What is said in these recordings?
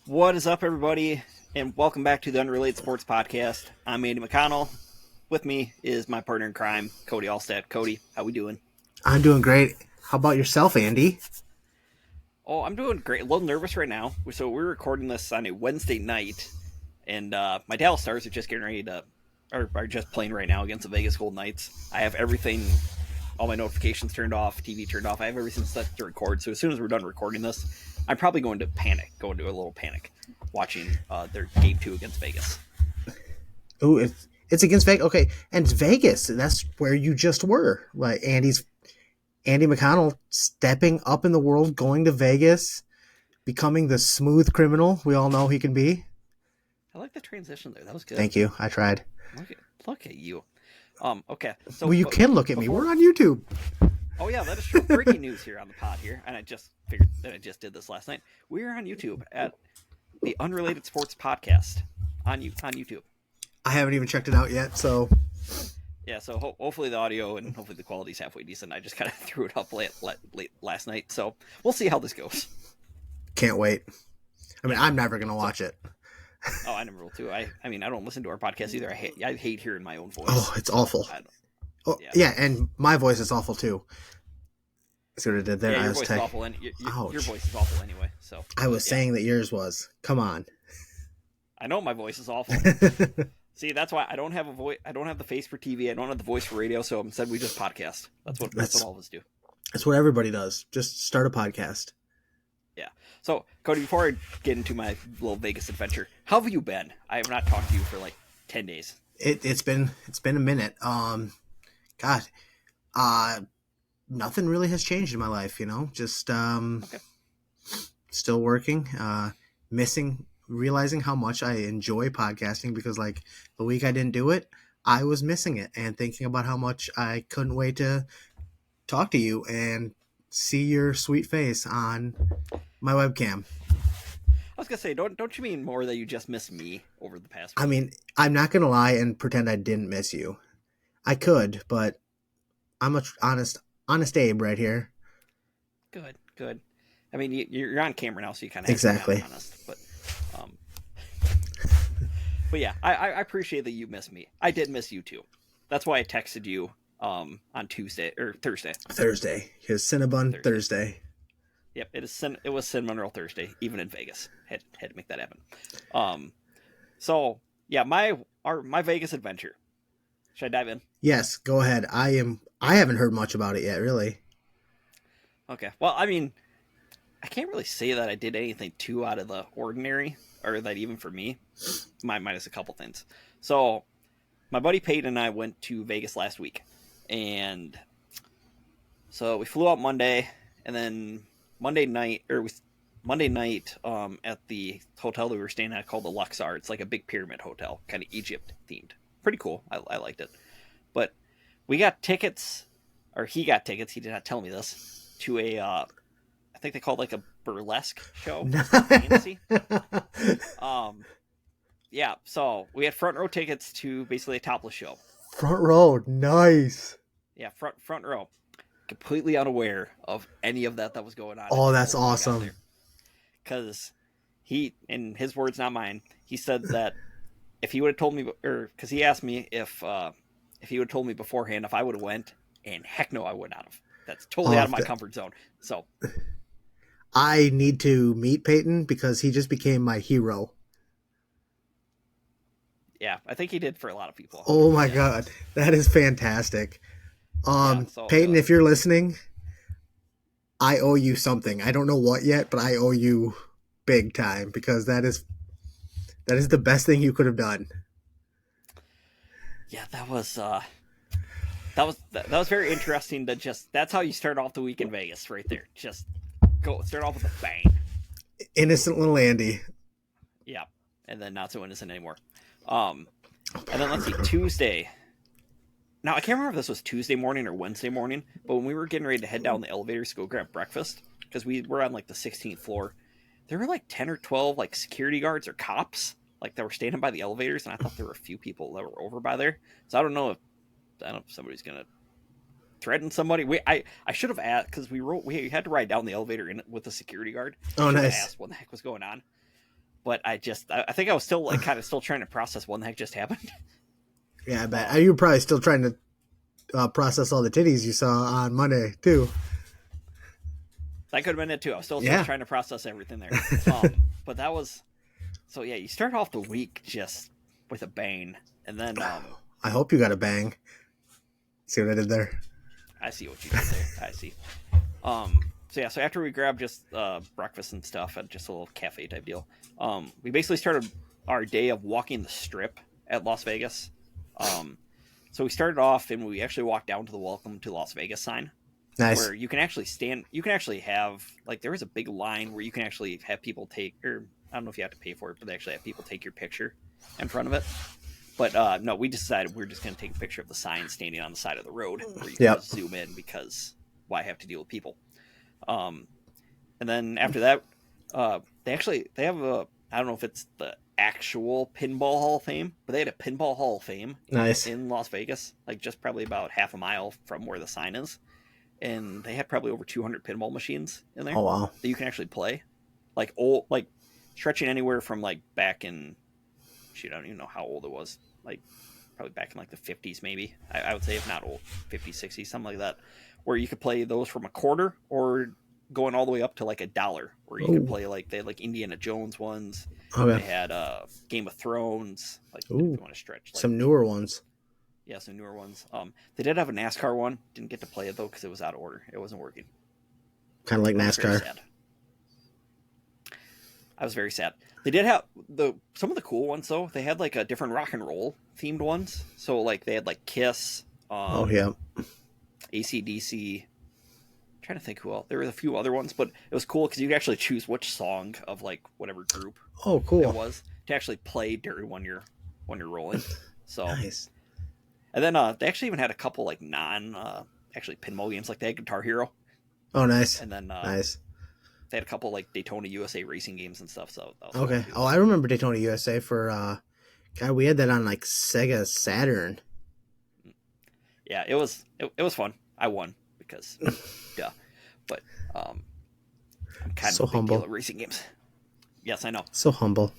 What is up, everybody, and welcome back to the Unrelated Sports Podcast. I'm Andy McConnell. With me is my partner in crime, Cody Allstat. Cody, how we doing? I'm doing great. How about yourself, Andy? Oh, I'm doing great. A little nervous right now. So we're recording this on a Wednesday night, and my Dallas Stars are just getting ready to, or are just playing right now against the Vegas Golden Knights. I have everything, all my notifications turned off, TV turned off. I have everything set to record. So as soon as we're done recording this, I'm probably going to go into a little panic, watching their game 2 against Vegas. Oh, it's against Vegas. Okay, and it's Vegas. That's where you just were. Like Andy McConnell stepping up in the world, going to Vegas, becoming the smooth criminal we all know he can be. I like the transition there. That was good. Thank you. I tried. Look at you. Okay. So well, you can look at me. We're on YouTube. Oh yeah, that is true. Breaking news here on the pod here, and I just figured that I just did this last night. We are on YouTube at the Unrelated Sports Podcast on YouTube. I haven't even checked it out yet, so yeah. So hopefully the audio and hopefully the quality's halfway decent. I just kind of threw it up late last night, so we'll see how this goes. Can't wait. I mean, I'm never gonna watch it. Oh, I never will too. I mean, I don't listen to our podcast either. I hate hearing my own voice. Oh, it's awful. Yeah, and my voice is awful too. See what I did there? Yeah, your voice is awful. Your voice is awful anyway. So I was saying that yours was. Come on. I know my voice is awful. See, that's why I don't have a voice. I don't have the face for TV. I don't have the voice for radio. So instead, we just podcast. That's what all of us do. That's what everybody does. Just start a podcast. Yeah. So Cody, before I get into my little Vegas adventure, how have you been? I have not talked to you for like 10 days. It's been a minute. God, nothing really has changed in my life. Just Okay. Still working. Realizing how much I enjoy podcasting because like the week I didn't do it, I was missing it and thinking about how much I couldn't wait to talk to you and see your sweet face on my webcam. I was gonna say, don't you mean more that you just missed me over the past week? I mean, I'm not gonna lie and pretend I didn't miss you. I could, but I'm a honest Abe right here. Good. I mean, you're on camera now, so you kind of have exactly to be honest. But yeah, I appreciate that you missed me. I did miss you too. That's why I texted you on Tuesday or Thursday. His Cinnabon Thursday. Yep, it was Cinnamon Roll Thursday, even in Vegas. Had to make that happen. So yeah, my Vegas adventure. Should I dive in? Yes, go ahead. I haven't heard much about it yet, really. Okay. Well, I mean, I can't really say that I did anything too out of the ordinary, or that even for me, minus a couple things. So my buddy Peyton and I went to Vegas last week, and so we flew out Monday, and then Monday night at the hotel that we were staying at called the Luxor. It's like a big pyramid hotel, kind of Egypt themed. Pretty cool. I liked it. But we got tickets, or he got tickets. He did not tell me this, to a I think they called like a burlesque show. Fancy. Yeah. So we had front row tickets to basically a topless show. Front row, nice. Yeah, front row. Completely unaware of any of that was going on. Oh, that's awesome. Because he, in his words, not mine, he said that if he would have told me, or because he asked me if he would have told me beforehand if I would have went, and heck no, I would not have. That's totally out of my comfort zone. So I need to meet Peyton because he just became my hero. Yeah, I think he did for a lot of people. Oh my God, that is fantastic. Peyton, if you're listening, I owe you something. I don't know what yet, but I owe you big time because that is the best thing you could have done. Yeah, that was very interesting. That's how you start off the week in Vegas, right there. Just start off with a bang. Innocent little Andy. Yeah, and then not so innocent anymore. And then let's see, Tuesday. Now I can't remember if this was Tuesday morning or Wednesday morning, but when we were getting ready to head down the elevators to go grab breakfast, because we were on like the 16th floor, there were like 10 or 12 like security guards or cops like that were standing by the elevators, and I thought there were a few people that were over by there. So I don't know if somebody's gonna threaten somebody. I should have asked, because we had to ride down the elevator with a security guard. Oh, nice. Asked what the heck was going on. but I think I was still like kind of still trying to process what the heck just happened. Yeah, I bet. You were probably still trying to process all the titties you saw on Monday, too. That could have been it, too. I was still trying to process everything there. But that was... So, yeah, you start off the week just with a bang. And then... I hope you got a bang. See what I did there? I see what you did there. I see. So after we grabbed just breakfast and stuff at just a little cafe type deal, we basically started our day of walking the strip at Las Vegas. So we started off and we actually walked down to the Welcome to Las Vegas sign. Nice. Where you can actually stand, you can actually have, like, there is a big line where you can actually have people take, or I don't know if you have to pay for it, but they actually have people take your picture in front of it. But no, we decided we're just going to take a picture of the sign standing on the side of the road where you can just zoom in, because why have to deal with people? And then after that, they have a, I don't know if it's the actual Pinball Hall of Fame, but they had a Pinball Hall of Fame in Las Vegas, like just probably about half a mile from where the sign is. And they had probably over 200 pinball machines in there. Oh, wow. That you can actually play. Like old, like stretching anywhere from like back in, I don't even know how old it was. Like probably back in like the 50s maybe. I would say, if not old, 50s, 60s, something like that. Where you could play those from a quarter or going all the way up to like $1, where you could play like, they had like Indiana Jones ones. Okay. They had Game of Thrones. Like if you want to stretch. Like, some newer ones. Yeah, some newer ones. They did have a NASCAR one. Didn't get to play it though because it was out of order. It wasn't working. Kind of like NASCAR. I was very sad. They did have some of the cool ones though. They had like a different rock and roll themed ones. So like they had like Kiss. AC/DC. I'm trying to think who else. There were a few other ones, but it was cool because you could actually choose which song of like whatever group. Oh, cool. It was to actually play during when you're rolling. So nice. And then they actually even had a couple like actually pinball games. Like they had Guitar Hero. Oh, nice. And then nice. They had a couple like Daytona USA racing games and stuff. So that was okay. Oh, I remember Daytona USA for God. We had that on like Sega Saturn. Yeah, it was fun. I won because, duh. But I'm kind so of a big humble deal at racing games. Yes, I know. So humble.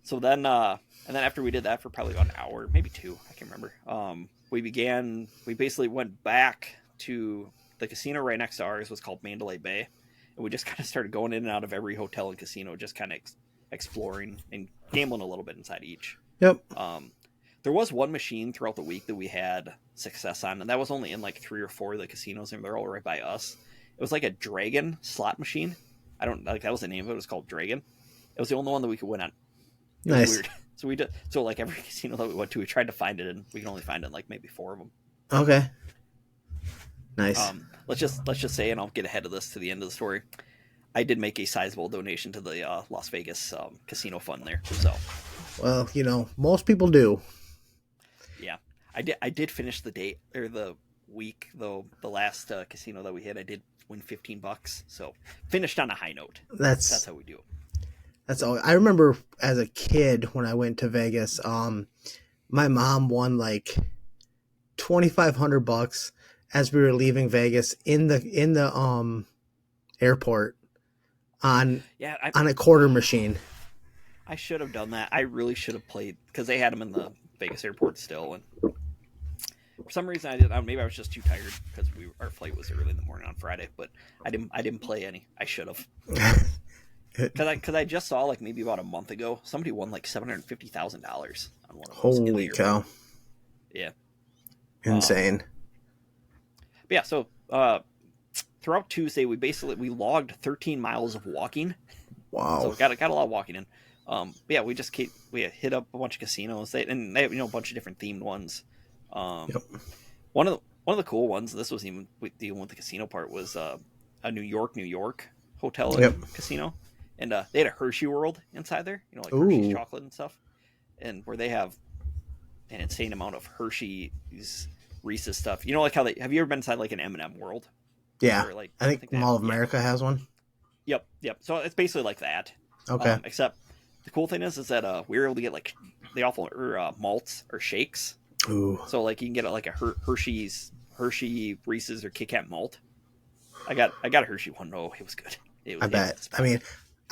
So then, and then after we did that for probably about an hour, maybe two, I can't remember. We basically went back to the casino right next to ours, was called Mandalay Bay. And we just kind of started going in and out of every hotel and casino, just kind of exploring and gambling a little bit inside each. Yep. There was one machine throughout the week that we had success on, and that was only in like 3 or 4 of the casinos, and they're all right by us. It was like a Dragon slot machine. I don't like that was the name of it. It was called Dragon. It was the only one that we could win on. It was weird. So we did. So like every casino that we went to, we tried to find it, and we can only find it in like maybe 4 of them. Okay. Nice. Let's just say, and I'll get ahead of this to the end of the story. I did make a sizable donation to the Las Vegas casino fund there. So. Well, you know, most people do. Yeah, I did finish the day or the week though. The last casino that we hit, I did win $15. So finished on a high note. That's how we do it. That's all. I remember as a kid when I went to Vegas. My mom won like $2,500 as we were leaving Vegas in the airport on a quarter machine. I should have done that. I really should have played because they had them in the Vegas airport still, and for some reason I didn't. Maybe I was just too tired because our flight was early in the morning on Friday. But I didn't play any. I should have. Because I just saw like maybe about a month ago somebody won like $750,000 on one of those. Holy cow! Yeah, insane. But yeah, so throughout Tuesday we logged 13 miles of walking. Wow! So got a lot of walking in. Yeah, we hit up a bunch of casinos. They have a bunch of different themed ones. Yep. One of the cool ones. This was even dealing with the casino part was a New York hotel and casino. And they had a Hershey World inside there, like Hershey's chocolate and stuff, and where they have an insane amount of Hershey's Reese's stuff. Like how have you ever been inside like an M&M World? Yeah, or, like, I think Mall of America has one. Yep. So it's basically like that. Okay. Except the cool thing is that we were able to get like they offer malts or shakes. Ooh. So like you can get like a Hershey Reese's or Kit Kat malt. I got a Hershey one. Oh, it was good. I bet. I mean,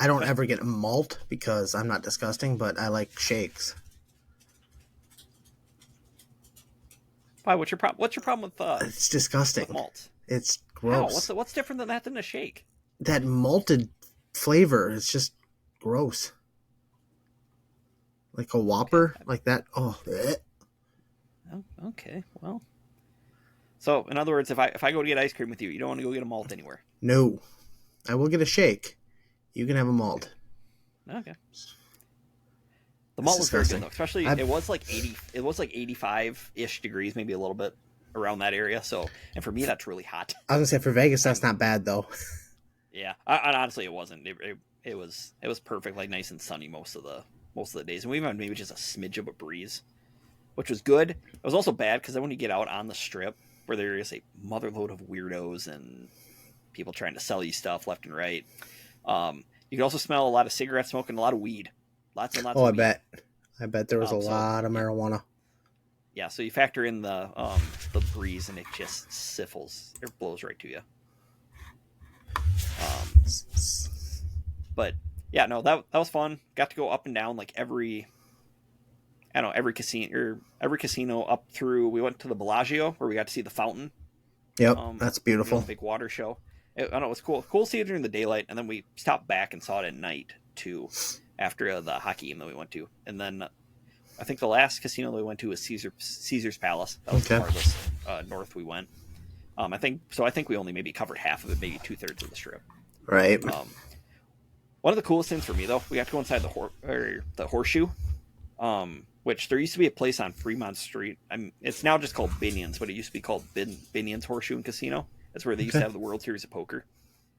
I don't ever get a malt because I'm not disgusting, but I like shakes. Why? What's your problem? What's your problem It's disgusting. with malts? It's How? gross. What's different than that than a shake? That malted flavor is just gross. Like a Whopper, like that. Oh, bleh. Oh, okay. Well, so in other words, if I go to get ice cream with you, you don't want to go get a malt anywhere. No. I will get a shake. You can have a malt. Okay. The malt was very good though, especially I've- it was like 80. It was like 85-ish degrees, maybe a little bit around that area. So, and for me, that's really hot. I was gonna say for Vegas, that's not bad though. Yeah, and honestly, it wasn't. It was perfect, like nice and sunny most of the days, and we even had maybe just a smidge of a breeze, which was good. It was also bad because then when you get out on the strip, where there is a motherload of weirdos and people trying to sell you stuff left and right, you can also smell a lot of cigarette smoke and a lot of weed. Lots and lots. Oh, of weed. I bet there was a lot of marijuana. Yeah, so you factor in the breeze, and it just siffles. It blows right to you. But yeah, no, that was fun. Got to go up and down like every casino up through. We went to the Bellagio where we got to see the fountain. Yep, that's beautiful. Big water show. I don't know, it was cool. Cool to see it during the daylight, and then we stopped back and saw it at night too, after the hockey game that we went to, and then I think the last casino that we went to was Caesar's Palace. That was the farthest north we went. I think we only maybe covered half of it, maybe 2/3 of the strip. Right. One of the coolest things for me though, we got to go inside the Horseshoe, which there used to be a place on Fremont Street. It's now just called Binion's, but it used to be called Binion's Horseshoe and Casino. That's where they used to have the World Series of Poker.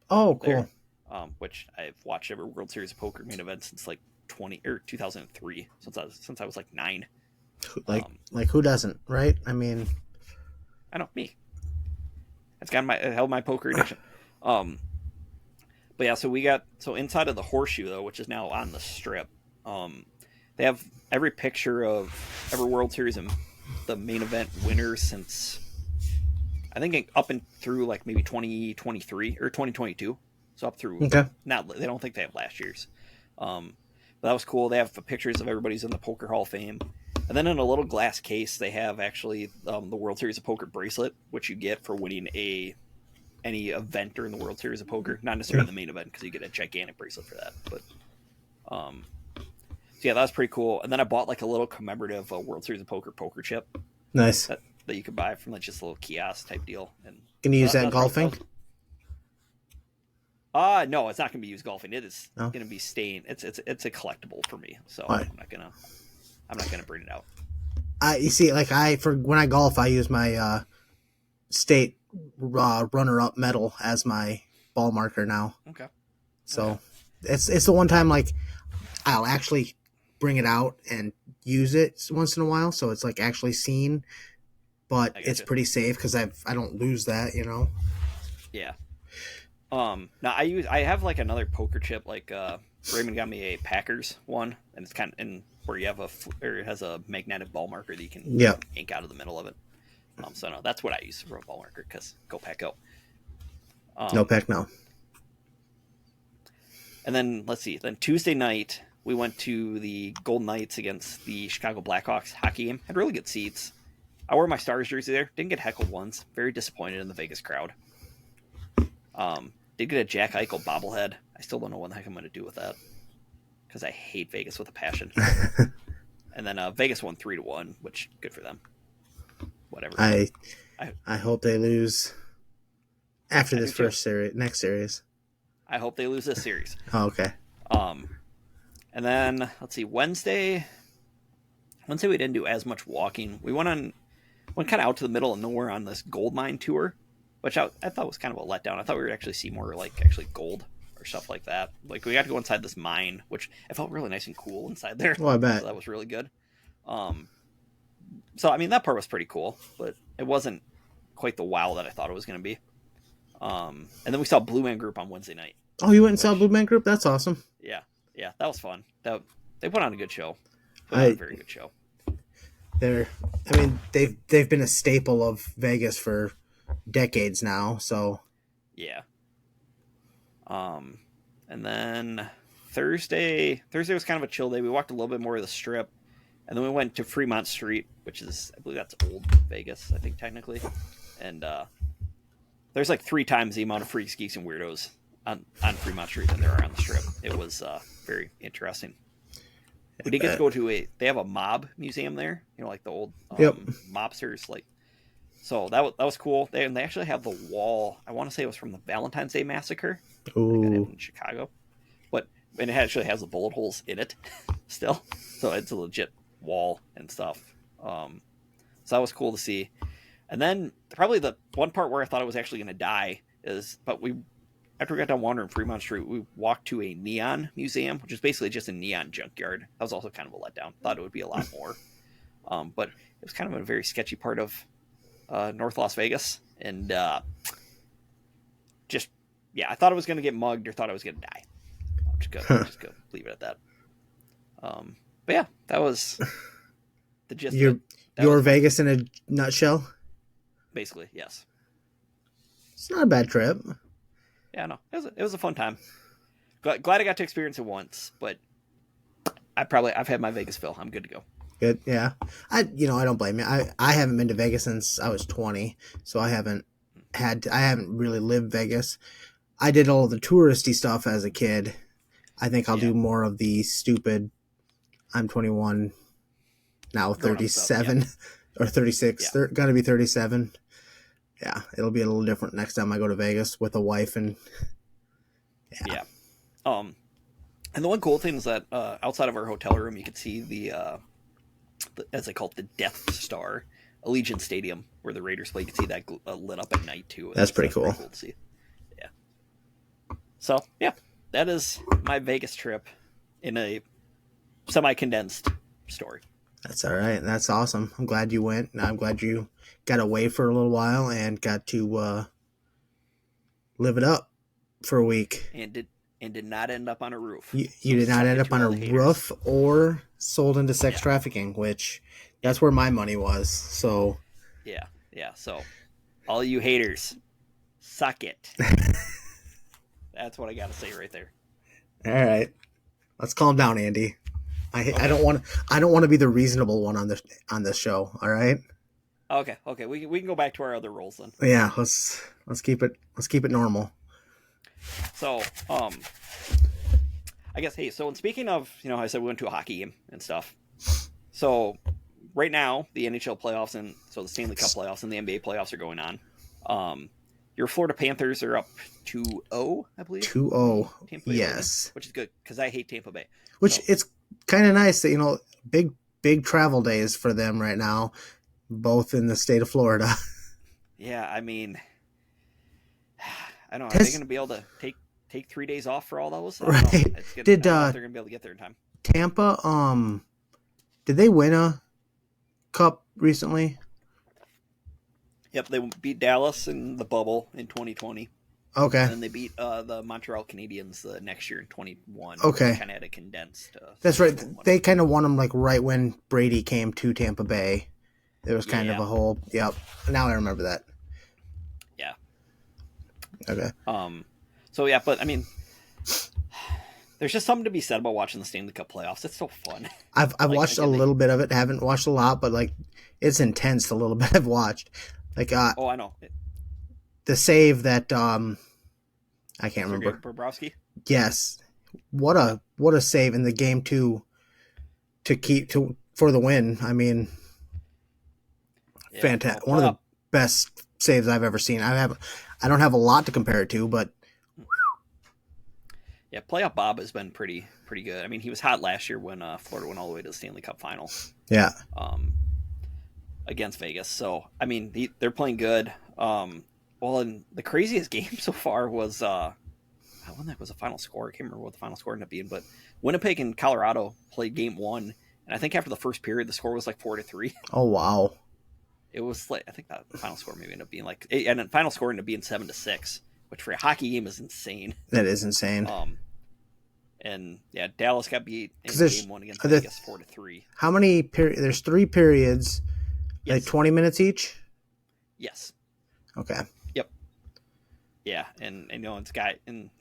Oh, cool. There, which I've watched every World Series of Poker main event since like 2003, since I was like 9. Like who doesn't, right? I mean, I know me. It's held my poker addiction. But yeah, so inside of the Horseshoe though, which is now on the strip, they have every picture of every World Series and the main event winner since I think up and through like maybe 2023 or 2022. So up through they don't think they have last year's. But that was cool. They have pictures of everybody's in the Poker Hall of Fame. And then in a little glass case, they have actually the World Series of Poker bracelet, which you get for winning any event during the World Series of Poker. Not necessarily the main event, because you get a gigantic bracelet for that. But so yeah, that was pretty cool. And then I bought like a little commemorative World Series of Poker chip. Nice. That you could buy from like just a little kiosk type deal. And can you use that golfing? No, it's not going to be used golfing. It is going to be staying. It's a collectible for me, so I'm not gonna bring it out. You see, like when I golf, I use my state runner-up medal as my ball marker now. Okay. So it's the one time like I'll actually bring it out and use it once in a while, so it's like actually seen, but it's pretty safe because I don't lose that, you know. Yeah. Now I have like another poker chip, like Raymond got me a Packers one, and it's kind of where you have it has a magnetic ball marker that you can ink out of the middle of it. So no, that's what I use for a ball marker, because go Pack go. No Pack no. And then let's see. Then Tuesday night we went to the Golden Knights against the Chicago Blackhawks hockey game. Had really good seats. I wore my Stars jersey there. Didn't get heckled once. Very disappointed in the Vegas crowd. Did get a Jack Eichel bobblehead. I still don't know what the heck I'm going to do with that, because I hate Vegas with a passion. And then Vegas won 3-1, which good for them. Whatever. I hope they lose after this next series. I hope they lose this series. Oh, okay. And then let's see, Wednesday we didn't do as much walking. We went kind of out to the middle of nowhere on this gold mine tour, which I thought was kind of a letdown. I thought we would actually see more like actually gold or stuff like that. Like we got to go inside this mine, which it felt really nice and cool inside there. Oh, I bet. So that was really good. So I mean, that part was pretty cool, but it wasn't quite the wow that I thought it was going to be. And then we saw Blue Man Group on Wednesday night. Oh, you went and saw Blue Man Group? That's awesome. Yeah, that was fun. They put on a good show. A very good show. They've been a staple of Vegas for decades now, so yeah. And then Thursday was kind of a chill day. We walked a little bit more of the Strip, and then we went to Fremont Street, which is, I believe that's old Vegas, I think technically. And there's like 3 times the amount of freaks, geeks, and weirdos on Fremont Street than there are on the Strip. It was very interesting. We did get to go to they have a mob museum there, like the old mobsters, like. So that was cool. They actually have the wall. I want to say it was from the Valentine's Day Massacre. In Chicago, and it actually has the bullet holes in it still. So it's a legit wall and stuff. So that was cool to see. And then probably the one part where I thought I was actually going to die is, after we got done wandering Fremont Street, we walked to a neon museum, which is basically just a neon junkyard. That was also kind of a letdown. Thought it would be a lot more. But it was kind of a very sketchy part of North Las Vegas. And I thought I was going to get mugged or thought I was going to die. I'm just go leave it at that. But yeah, that was the gist. Your Vegas in a nutshell? Basically, yes. It's not a bad trip. Yeah, no, it was a fun time. Glad I got to experience it once, but I've had my Vegas fill. I'm good to go. Good, yeah. I don't blame you. I haven't been to Vegas since I was 20, so I haven't really lived Vegas. I did all the touristy stuff as a kid. I think I'll do more of the stupid. I'm 21 now, 37 or 36. They're gonna be 37. Yeah, it'll be a little different next time I go to Vegas with a wife and. Yeah. And the one cool thing is that outside of our hotel room, you could see the as they call it, the Death Star, Allegiant Stadium, where the Raiders play. You can see that lit up at night too. That's pretty cool. Pretty cool to see. Yeah. So yeah, that is my Vegas trip in a semi-condensed story. That's all right. That's awesome. I'm glad you went. I'm glad you got away for a little while and got to live it up for a week. And did not end up on a roof. You did not end up on a roof or sold into sex trafficking, which that's where my money was. So yeah. So all you haters, suck it. That's what I got to say right there. All right, let's calm down, Andy. I don't want to be the reasonable one on this show. All right. Okay. We can go back to our other roles then. Yeah. Let's keep it normal. So, I guess, hey, so speaking of, I said we went to a hockey game and stuff. So, right now, the NHL playoffs and so the Stanley Cup playoffs and the NBA playoffs are going on. Your Florida Panthers are up 2-0, I believe. 2-0, yes. Which is good, because I hate Tampa Bay. Which it's kind of nice that, big travel days for them right now, both in the state of Florida. Yeah, I mean, I don't know. Are they going to be able to take 3 days off for all those? Right. They're going to be able to get there in time. Tampa, did they win a cup recently? Yep, they beat Dallas in the bubble in 2020. Okay. And then they beat the Montreal Canadiens the next year in 21. Okay. They kind of had a condensed. That's right. They kind of won them like right when Brady came to Tampa Bay. There was kind of a whole. Yep. Now I remember that. Yeah. Okay. So yeah, but I mean, there's just something to be said about watching the Stanley Cup playoffs. It's so fun. I've watched a little bit of it. Haven't watched a lot, but like it's intense. The little bit I've watched. Like oh, I know. The save that I can't remember. Bobrovsky? Yes. What a save in the game to keep for the win. I mean, fantastic. One of the best saves I've ever seen. I don't have a lot to compare it to, but yeah, playoff Bob has been pretty good. I mean, he was hot last year when Florida went all the way to the Stanley Cup final. Yeah. Against Vegas. So, I mean, they're playing good. Well, and the craziest game so far was when that was the final score. I can't remember what the final score ended up being, but Winnipeg and Colorado played game 1, and I think after the first period, the score was like 4-3. Oh wow! It was like I think that the final score maybe ended up being like, and the final score ended up being 7-6, which for a hockey game is insane. That is insane. And yeah, Dallas got beat in game 1 against Vegas 4-3. How many periods? There's 3 periods, yes. Like 20 minutes each. Yes. Okay. Yep. Yeah, and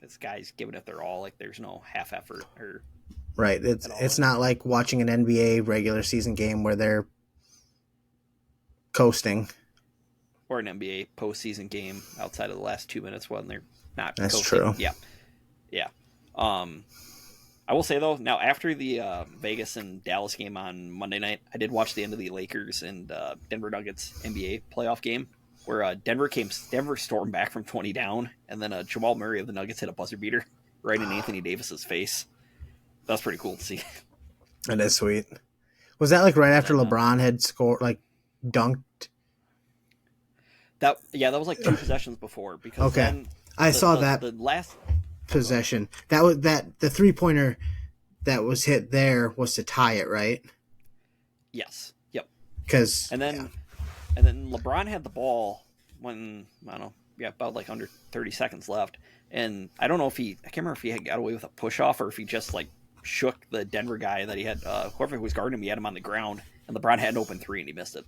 this guy's giving it their all. Like there's no half effort or Right. It's not like watching an NBA regular season game where they're coasting. or an NBA postseason game outside of the last 2 minutes when they're not That's coasting. true. Yeah. I will say though, now after the Vegas and Dallas game on Monday night, I did watch the end of the Lakers and Denver Nuggets NBA playoff game where Denver stormed back from 20 down, and then Jamal Murray of the Nuggets hit a buzzer beater right in Anthony Davis's face. That's pretty cool to see. That is sweet. Was that like right after LeBron had scored, like dunked? That was like 2 possessions before, because then I saw that the last possession. That was the 3-pointer that was hit there was to tie it, right? Yes. Yep. Because and then LeBron had the ball when about like under 30 seconds left, and I don't know if I can't remember if he had got away with a push off or if he just like shook the Denver guy that he had, whoever was guarding him, he had him on the ground, and LeBron had an open 3 and he missed it.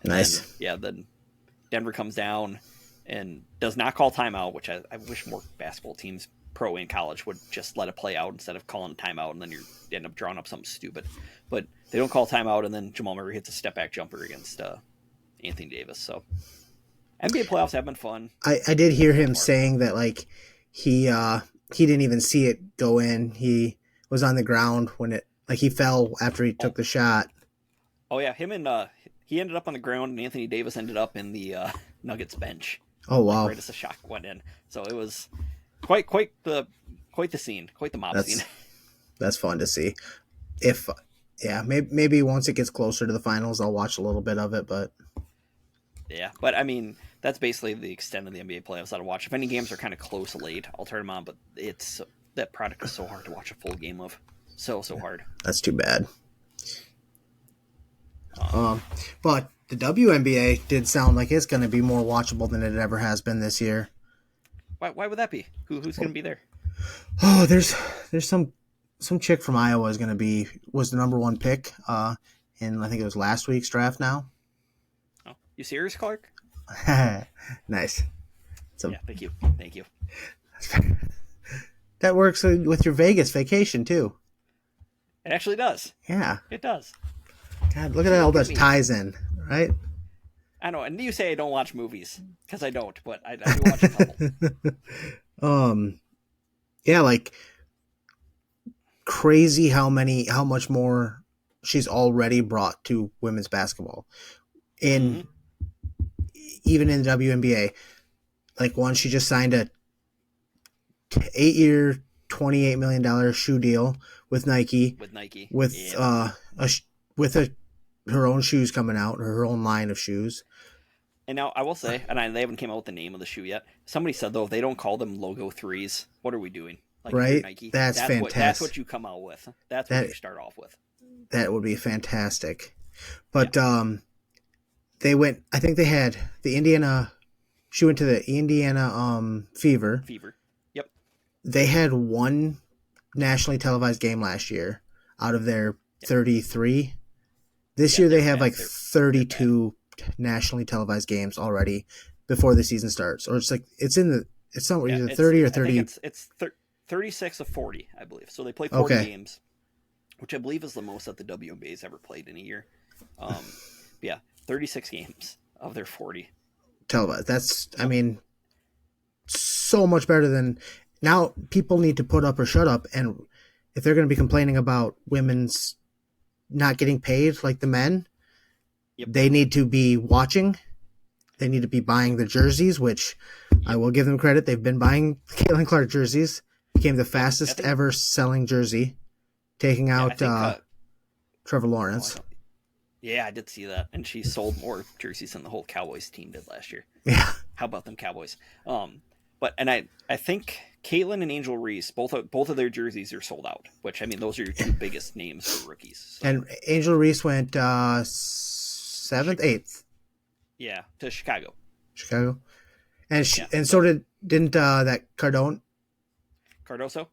And nice. Then Denver comes down and does not call timeout, which I wish more basketball teams, pro and college, would just let it play out instead of calling a timeout, and then you end up drawing up something stupid. But they don't call timeout, and then Jamal Murray hits a step-back jumper against Anthony Davis. So NBA playoffs have been fun. I did hear him saying that like he didn't even see it go in. He was on the ground when he fell after he took the shot. Oh yeah, he ended up on the ground, and Anthony Davis ended up in the Nuggets bench. Oh wow! Right as the shot went in, so it was quite the scene, quite the mob scene. That's fun to see. Maybe once it gets closer to the finals, I'll watch a little bit of it. But I mean, that's basically the extent of the NBA playoffs that I watch. If any games are kind of close late, I'll turn them on. But that product is so hard to watch a full game of, so hard. That's too bad. But the WNBA did sound like it's going to be more watchable than it ever has been this year. Why would that be? Who's going to be there? Oh, there's some chick from Iowa was the number 1 pick in I think it was last week's draft now. Oh, you serious, Clark? Nice. Thank you. That works with your Vegas vacation too. It actually does. Yeah. It does. God, look at all those ties in, right? I know, and you say I don't watch movies, because I don't, but I do watch a couple. Yeah, like crazy how much more she's already brought to women's basketball. Even in the WNBA. Like she just signed a 8-year, $28 million shoe deal with Nike. With her own shoes coming out, her own line of shoes. And now I will say, they haven't came out with the name of the shoe yet. Somebody said though, if they don't call them logo 3s, what are we doing? Like, right? Nike, that's fantastic. That's what you come out with. That's what you start off with. That would be fantastic. But they went. I think they had the Indiana. She went to the Indiana Fever. Yep. They had 1 nationally televised game last year out of their 33. This year they have like 32 nationally televised games already before the season starts, or it's somewhere either 30 or 30. It's 36 of 40, I believe. So they play 40 games, which I believe is the most that the WNBA's ever played in a year. 36 games of their 40 televised. That's so much better than now. People need to put up or shut up, and if they're going to be complaining about women's not getting paid like the men, they need to be watching. They need to be buying the jerseys, which I will give them credit. They've been buying Caitlin Clark jerseys. Became the fastest ever selling jersey, taking out Trevor Lawrence. Yeah, I did see that, and she sold more jerseys than the whole Cowboys team did last year. Yeah, how about them Cowboys? I think Caitlin and Angel Reese, both of their jerseys are sold out. Which those are your 2 biggest names for rookies. So. And Angel Reese went 7th, 8th. Yeah, to Chicago. And so didn't that Cardoso?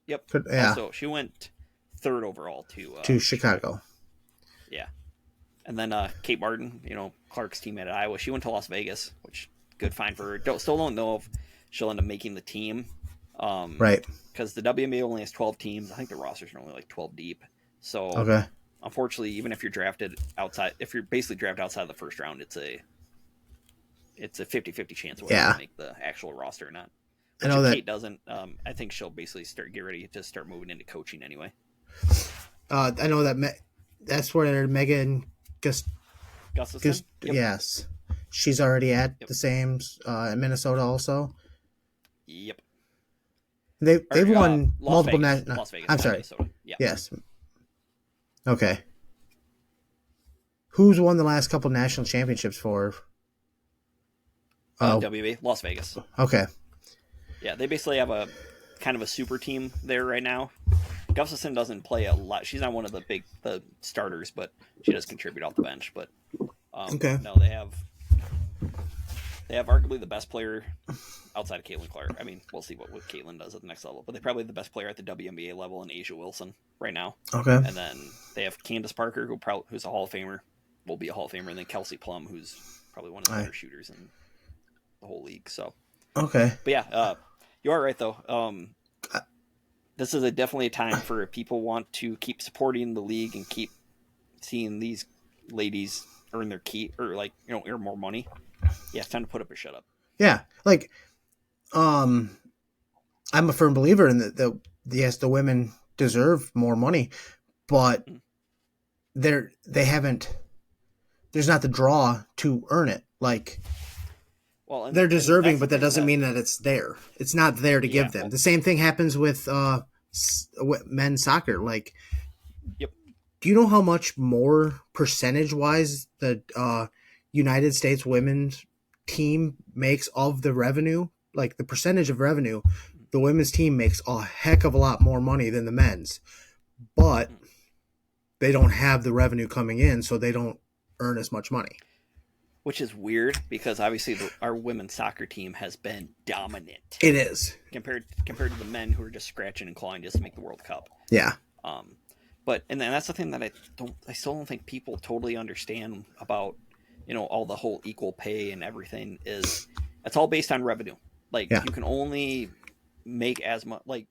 Yep. Yeah. Also, she went 3rd overall to Chicago. Yeah. And then Kate Martin, Clark's teammate at Iowa, she went to Las Vegas, which good find for her. Still don't know if she'll end up making the team. Right. Because the WNBA only has 12 teams. I think the rosters are only like 12 deep. So Okay. unfortunately, even if you're basically drafted outside of the first round, it's a 50-50 chance of whether you make the actual roster or not. Which I know if that Kate doesn't, I think she'll basically get ready to start moving into coaching anyway. I know that that's where Megan Gustafson? Yes. She's already at the same in Minnesota also. Yep. They've won Las multiple Vegas. Las Vegas. I'm sorry. Minnesota. Yeah. Yes. Okay. Who's won the last couple national championships for? WNBA, Las Vegas. Okay. Yeah, they basically have a kind of a super team there right now. Gustafson doesn't play a lot. She's not one of the starters, but she does contribute off the bench. But no, they have arguably the best player outside of Caitlin Clark. I mean, we'll see what Caitlin does at the next level, but they probably have the best player at the WNBA level in Asia Wilson right now. Okay. And then they have Candace Parker, who's a Hall of Famer, will be a Hall of Famer, and then Kelsey Plum, who's probably one of the better shooters in the whole league. So okay. But yeah, you are right though. This is definitely a time for if people want to keep supporting the league and keep seeing these ladies earn their earn more money. Yeah, it's time to put up or shut up. Yeah, like, I'm a firm believer in that. Yes, the women deserve more money, but they haven't. There's not the draw to earn it. Like, they're deserving, but that doesn't mean that it's there. It's not there to give them. The same thing happens with men's soccer. Like, yep. Do you know how much more percentage-wise the United States women's team makes of the revenue? Like, the percentage of revenue, the women's team makes a heck of a lot more money than the men's, but they don't have the revenue coming in, so they don't earn as much money. Which is weird because obviously our women's soccer team has been dominant. It is compared to the men who are just scratching and clawing just to make the World Cup. Yeah. But that's the thing that I still don't think people totally understand about, all the whole equal pay and everything is it's all based on revenue. Like you can only make as much. Like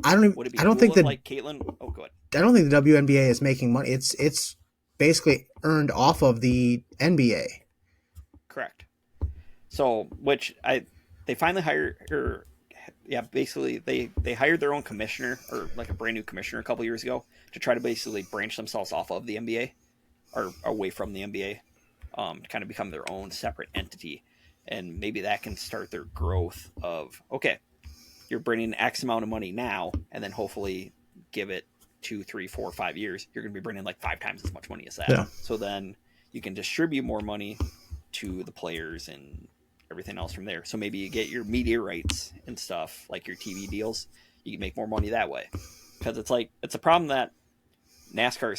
I don't think that like Caitlin. Oh, go ahead. I don't think the WNBA is making money. It's basically earned off of the NBA. Correct. So, they finally hired her. Yeah, basically they hired their own commissioner or like a brand new commissioner a couple years ago to try to basically branch themselves off of the NBA or away from the NBA, to kind of become their own separate entity, and maybe that can start their growth of you're bringing X amount of money now, and then hopefully give it 2, 3, 4, 5 years, you're going to be bringing like 5 times as much money as that. Yeah. So then you can distribute more money to the players and everything else from there. So maybe you get your media rights and stuff, like your TV deals. You can make more money that way. Because it's a problem that NASCAR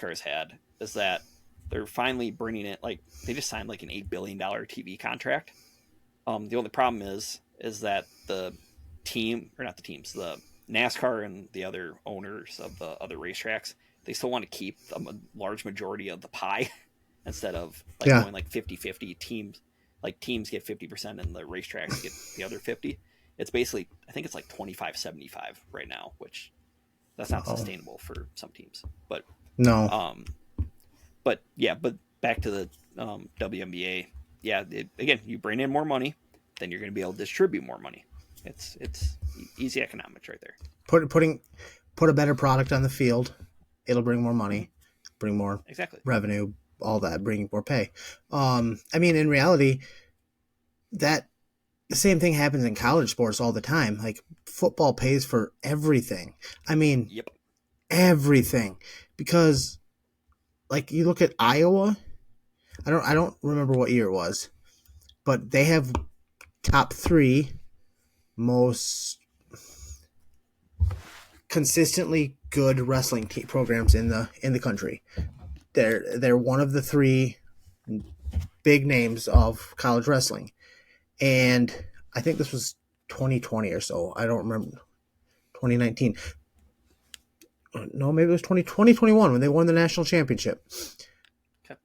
has had, is that they're finally bringing it, like they just signed like an $8 billion TV contract. The only problem is that the NASCAR and the other owners of the other racetracks, they still want to keep a large majority of the pie instead of going like 50-50 teams. Like teams get 50% and the racetracks get the other 50. It's basically, I think it's like 25-75 right now, which that's not sustainable for some teams. But no. But back to the WNBA. Yeah, again, you bring in more money, then you're going to be able to distribute more money. It's easy economics right there. Put a better product on the field, it'll bring more money, bring more revenue, all that, bring more pay. I mean, in reality, that the same thing happens in college sports all the time. Like football pays for everything. I mean, everything, because like you look at Iowa. I don't remember what year it was, but they have top 3 most consistently good wrestling programs in the country. They're one of the 3 big names of college wrestling, and I think this was 2020 or so. I don't remember. 2019. No, maybe it was 2021 when they won the national championship. Okay.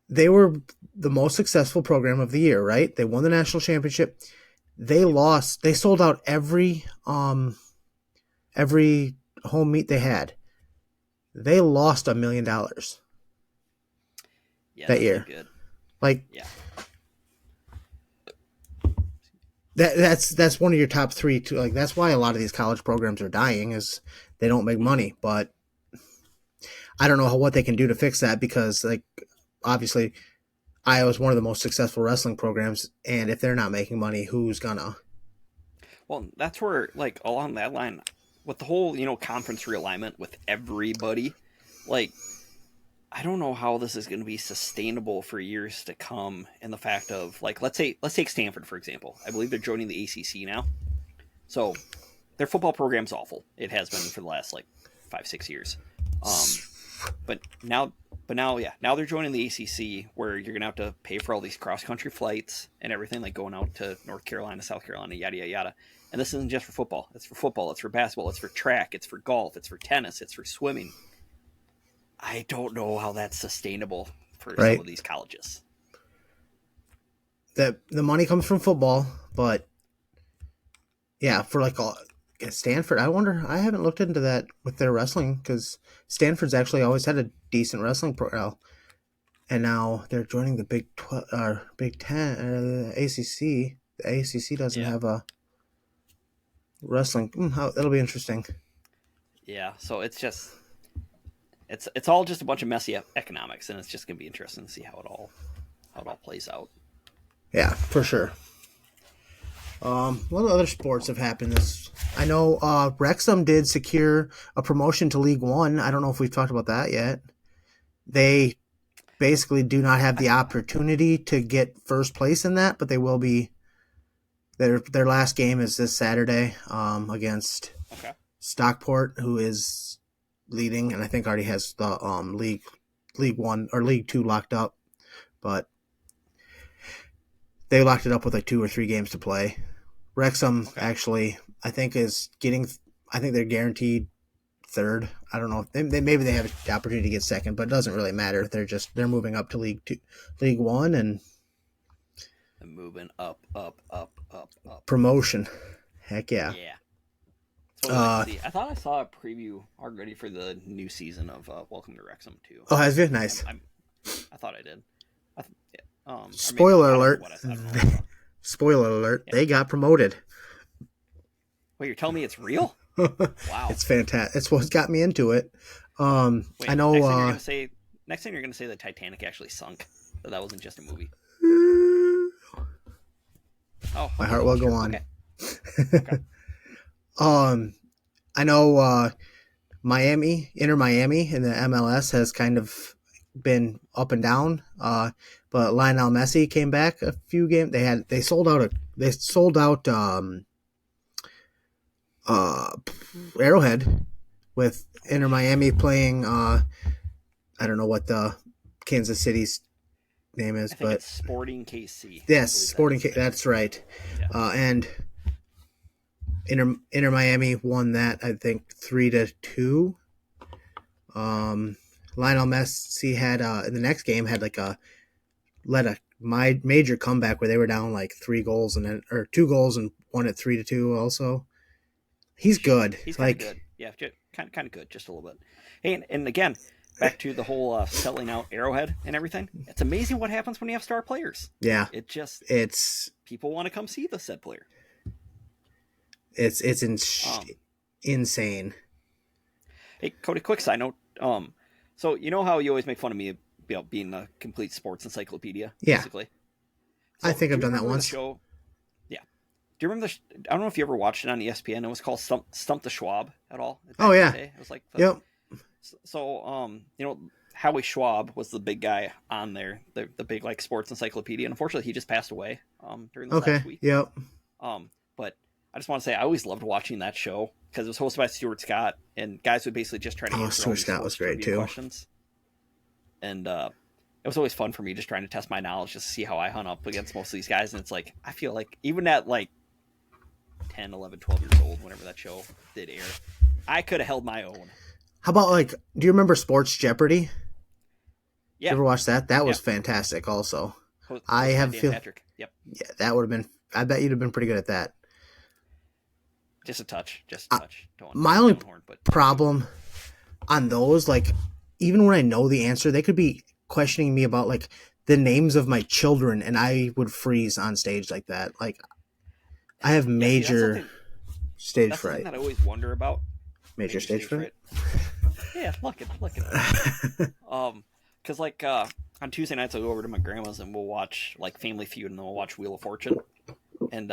They were the most successful program of the year, right? They won the national championship. They lost. They sold out every home meet they had. They lost $1 million Yeah, that year. Good. Like, yeah, that's one of your top three too. Like, that's why a lot of these college programs are dying, is they don't make money. But I don't know what they can do to fix that, because, like, obviously Iowa's one of the most successful wrestling programs, and if they're not making money, who's gonna? Well, that's where, like, along that line, with the whole, conference realignment with everybody, like, I don't know how this is going to be sustainable for years to come. In the fact of, like, let's take Stanford, for example. I believe they're joining the ACC now. So their football program's awful. It has been for the last, like, 5-6 years. But now they're joining the ACC, where you're going to have to pay for all these cross-country flights and everything, like going out to North Carolina, South Carolina, yada, yada, yada. And this isn't just for football. It's for football. It's for basketball. It's for track. It's for golf. It's for tennis. It's for swimming. I don't know how that's sustainable for some of these colleges. The money comes from football, but yeah, for like Stanford, I wonder. I haven't looked into that with their wrestling, because Stanford's actually always had a decent wrestling program, and now they're joining the Big 10, ACC. The ACC doesn't have a wrestling. That'll be interesting. Yeah, so it's just. It's all just a bunch of messy economics, and it's just going to be interesting to see how it all plays out. Yeah, for sure. What other sports have happened this? I know Wrexham did secure a promotion to League One. I don't know if we've talked about that yet. They basically do not have the opportunity to get first place in that, but they will be. Their last game is this Saturday against Stockport, who is leading, and I think already has the League One or League Two locked up, but they locked it up with like 2 or 3 games to play. Wrexham actually, I think they're guaranteed third. I don't know. Maybe they have the opportunity to get second, but it doesn't really matter. They're moving up to League One, and they're moving up. Promotion. Heck yeah. Yeah. I thought I saw a preview already for the new season of Welcome to Wrexham too. Oh, has it? Nice. I thought I did. Spoiler alert. Spoiler alert. Yeah. They got promoted. Wait, you're telling me it's real? Wow. It's fantastic. It's what got me into it. Wait, I know. Next thing you're going to say the Titanic actually sunk. That wasn't just a movie. Oh, my heart will go on. Okay. I know Inter Miami in the MLS has kind of been up and down. But Lionel Messi came back a few games. They sold out Arrowhead with Inter Miami playing I don't know what the Kansas City's name is, but it's Sporting KC. Yes, Sporting KC. That's right. Yeah. And Inter Miami won that, I think, 3-2. Lionel Messi had in the next game had led a major comeback where they were down like 3 goals or 2 goals and won at 3-2. Also, he's good. He's kind of good. Yeah, kind of good, just a little bit. Hey, and again, back to the whole selling out Arrowhead and everything. It's amazing what happens when you have star players. Yeah, it's people want to come see the said player. It's insane. Hey, Cody, quick side note. So you know how you always make fun of me about being a complete sports encyclopedia? Yeah. Basically. So, I think I've done that once. Show? Yeah. Do you remember I don't know if you ever watched it on ESPN. It was called Stump the Schwab at all. Oh yeah. It was like yep. So Howie Schwab was the big guy on there, the big like sports encyclopedia. And unfortunately, he just passed away during this last week. Yep. But I just want to say I always loved watching that show because it was hosted by Stuart Scott, and guys would basically just try to answer Stuart Scott was great too. Questions. And it was always fun for me just trying to test my knowledge, just to see how I hung up against most of these guys. And it's like I feel like even at like 10, 11, 12 years old, whenever that show did air, I could have held my own. How about do you remember Sports Jeopardy? Yeah. You ever watch that? That was fantastic also. I have feel. Patrick. Yep. Yeah, that would have been I bet you'd have been pretty good at that. Just a touch. My only horn, but problem on those, like, even when I know the answer, they could be questioning me about, like, the names of my children, and I would freeze on stage like that. Like, I have major stage that's fright. something that I always wonder about. Major stage fright? Yeah, look it. Because like on Tuesday nights I'll go over to my grandma's and we'll watch like Family Feud and then we'll watch Wheel of Fortune. And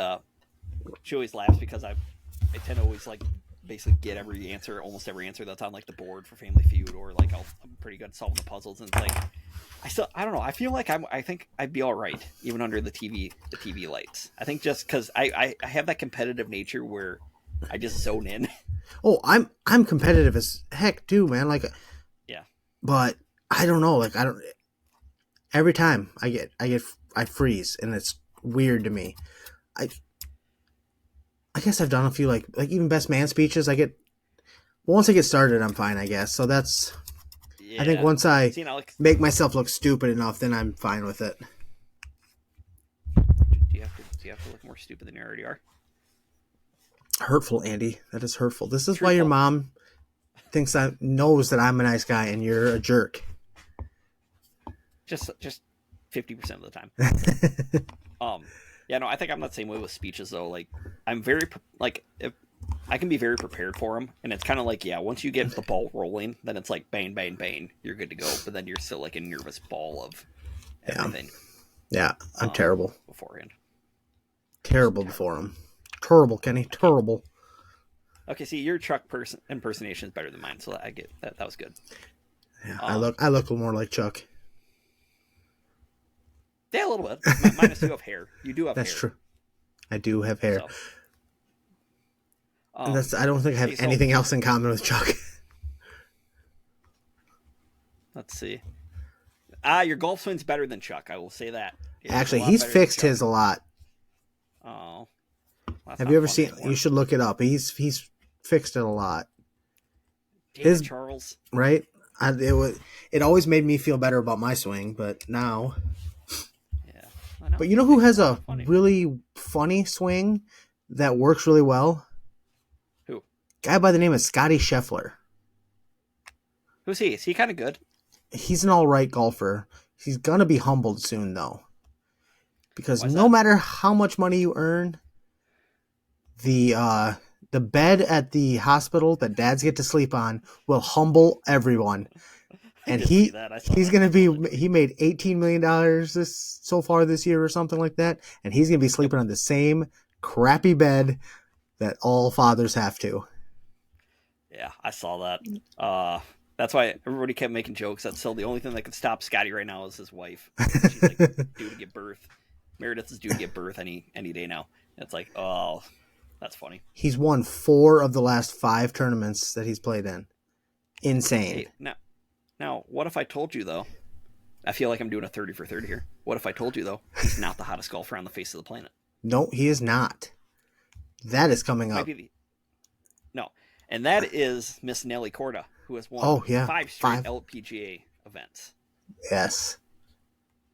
she always laughs because I tend to always like basically get almost every answer that's on like the board for Family Feud, or like I'm pretty good at solving the puzzles, and it's like I don't know. I feel like I think I'd be all right even under the TV lights. I think just because I have that competitive nature where I just zone in. Oh, I'm competitive as heck too, man. Like, yeah. But I don't know. Like, I don't. Every time I freeze, and it's weird to me. I guess I've done a few like even best man speeches. Once I get started, I'm fine. I guess so. That's. Yeah. I think once I make myself look stupid enough, then I'm fine with it. Do you have to look more stupid than you already are? Hurtful, Andy. That is hurtful. This is why your mom knows that I'm a nice guy and you're a jerk. Just 50% of the time. Yeah, no, I think I'm the same way with speeches though. Like, I'm very I can be very prepared for them, and it's kind of like, yeah, once you get the ball rolling, then it's like bang, bang, bang, you're good to go. But then you're still like a nervous ball of everything. Yeah, I'm terrible beforehand. Terrible before him. Terrible, Kenny. Terrible. Okay, see, your Chuck impersonation is better than mine, so I get that. That was good. Yeah, I look a little more like Chuck. Yeah, a little bit. Minus you have hair. You do have hair. That's true. I do have hair. So, I don't think I have anything else in common with Chuck. Let's see. Your golf swing's better than Chuck. I will say that. Actually, he's fixed his a lot. Oh. Have you ever seen? You should look it up. He's fixed it a lot. Damn, Charles. Right? It always made me feel better about my swing, but now. Yeah. I know. But you know who has a really funny swing that works really well? Who? Guy by the name of Scotty Scheffler. Who's he? Is he kind of good? He's an all right golfer. He's gonna be humbled soon, though, because no matter how much money you earn, the bed at the hospital that dads get to sleep on will humble everyone. And he made $18 million so far this year or something like that, and he's gonna be sleeping on the same crappy bed that all fathers have to. Yeah, I saw that. That's why everybody kept making jokes that still the only thing that could stop Scotty right now is his wife. She's like due to give birth. Meredith is due to give birth any day now. And it's like, oh, that's funny. He's won 4 of the last 5 tournaments that he's played in. Insane. Hey, now, what if I told you though? I feel like I'm doing a 30 for 30 here. What if I told you though he's not the hottest golfer on the face of the planet? No, he is not. That is coming up. No, and that is Miss Nelly Korda, who has won 5 straight LPGA events. Yes,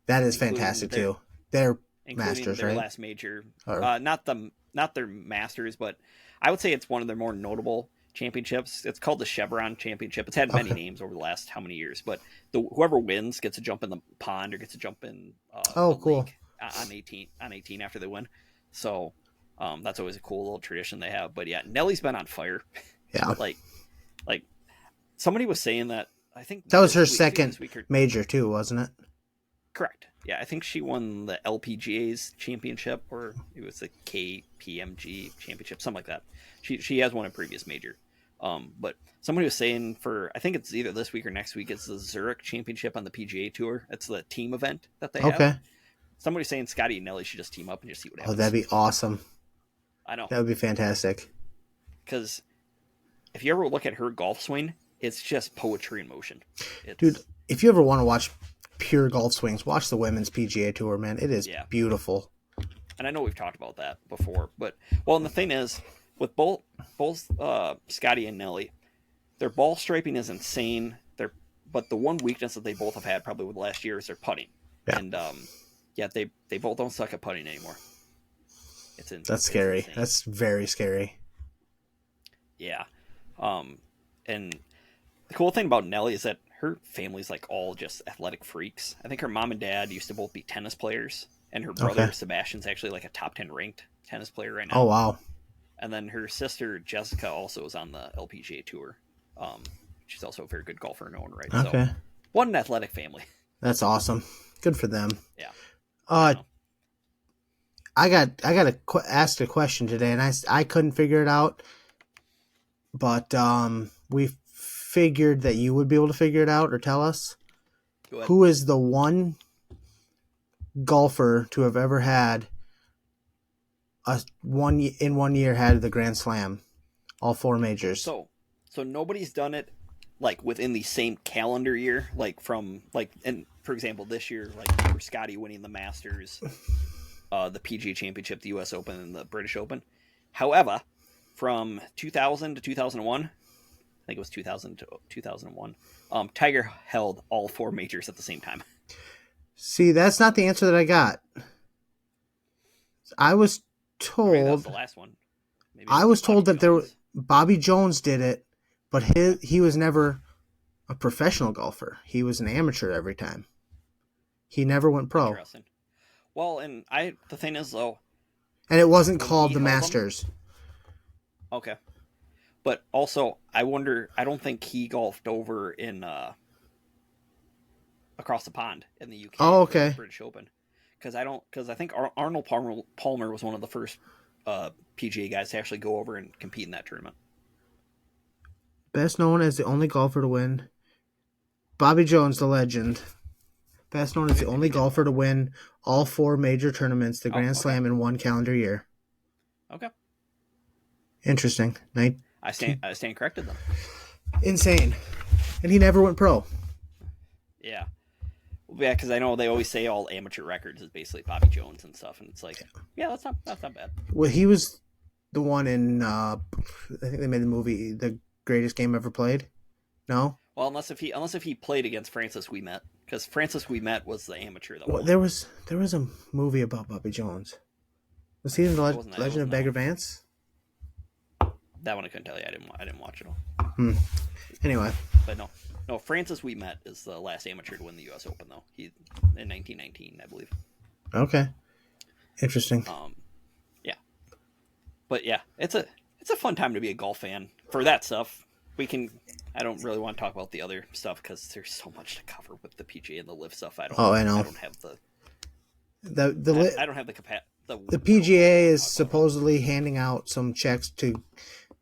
that is fantastic too. They're Masters, their right? Last major, not their Masters, but I would say it's one of their more notable championships. It's called the Chevron Championship. It's had many names over the last how many years, but whoever wins gets to jump in the pond or gets to jump in. Cool. Lake on 18 after they win. So that's always a cool little tradition they have. But yeah, Nelly's been on fire. Yeah, like somebody was saying that. I think that was her second major too, wasn't it? Correct. Yeah, I think she won the LPGA's championship, or it was the KPMG championship, something like that. She has won a previous major. But somebody was saying I think it's either this week or next week, it's the Zurich Championship on the PGA Tour. It's the team event that they have. Okay. Somebody's saying Scotty and Nelly should just team up and just see what happens. Oh, that'd be awesome. I know. That would be fantastic. Because if you ever look at her golf swing, it's just poetry in motion. Dude, if you ever want to watch pure golf swings, watch the women's PGA Tour, man. It is beautiful. And I know we've talked about that before, but and the thing is, with both Scotty and Nelly, their ball striping is insane. But the one weakness that they both have had probably with last year is their putting. Yeah. And they both don't suck at putting anymore. That's scary. Insane. That's very scary. Yeah. And the cool thing about Nelly is that her family's like all just athletic freaks. I think her mom and dad used to both be tennis players, and her brother Sebastian's actually like a top 10 ranked tennis player right now. Oh wow! And then her sister Jessica also is on the LPGA tour. She's also a very good golfer in her own right. Okay, so, what an athletic family. That's awesome. Good for them. Yeah. I got asked a question today, and I couldn't figure it out, but we figured that you would be able to figure it out or tell us. Who is the one golfer to have ever had in 1 year had the Grand Slam, all 4 majors? So nobody's done it like within the same calendar year, like from like, and for example, this year, like for Scotty winning the Masters, the PGA Championship, the U.S. Open, and the British Open. However, from 2000 to 2001. I think it was 2000 to 2001. Tiger held all 4 majors at the same time. See, that's not the answer that I got. I was told. That was the last one. Maybe I was told that Bobby Jones did it, but he was never a professional golfer. He was an amateur every time. He never went pro. Interesting. Well, and the thing is though, and it wasn't called the Masters. Okay. But also, I wonder, I don't think he golfed over in across the pond in the UK. Oh, okay. The British Open. Because I think Arnold Palmer was one of the first PGA guys to actually go over and compete in that tournament. Best known as the only golfer to win. Bobby Jones, the legend. Best known as the only golfer to win all 4 major tournaments, the Grand Slam, in 1 calendar year. Okay. Interesting. I stand corrected then. Insane. And he never went pro. Yeah. Yeah, because I know they always say all amateur records is basically Bobby Jones and stuff, and it's like, yeah, that's not bad. Well, he was the one in I think they made the movie The Greatest Game Ever Played. No? Well, unless if he played against Francis Ouimet, because Francis Ouimet was the amateur that won. There was a movie about Bobby Jones. Was he in the Legend of Bagger Vance? That one I couldn't tell you. I didn't watch it all. Anyway, but no. Francis Ouimet is the last amateur to win the U.S. Open, though. He in 1919, I believe. Okay, interesting. Yeah, but yeah, it's a fun time to be a golf fan for that stuff. I don't really want to talk about the other stuff because there's so much to cover with the PGA and the LIV stuff. I know. I don't have I don't have the capacity. The PGA is supposedly handing out some checks to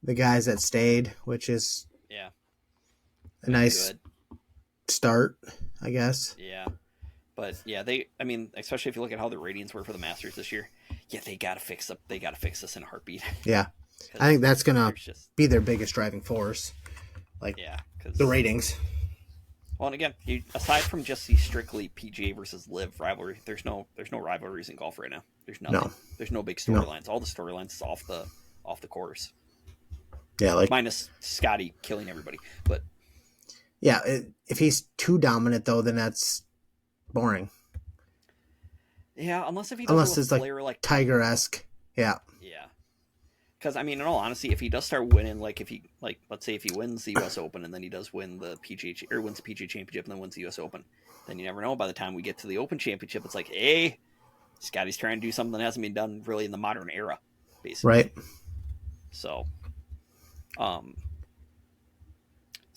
the guys that stayed, which is a nice start, I guess. Yeah, but yeah, especially if you look at how the ratings were for the Masters this year. Yeah, they gotta fix this in a heartbeat. Yeah, I think that's gonna be their biggest driving force. The ratings. Well, and again, aside from just the strictly PGA versus LIV rivalry, there's no rivalries in golf right now. There's nothing. No. There's no big storylines. No. All the storylines is off the course. Yeah, minus Scotty killing everybody. But yeah, if he's too dominant though, then that's boring. Yeah, unless it's like Tiger-esque. Yeah. Yeah. Because in all honesty, if he does start winning, let's say if he wins the U.S. Open and then he does win the PGA or wins the PGA Championship and then wins the U.S. Open, then you never know. By the time we get to the Open Championship, it's like, hey, Scotty's trying to do something that hasn't been done really in the modern era, basically. Right. So,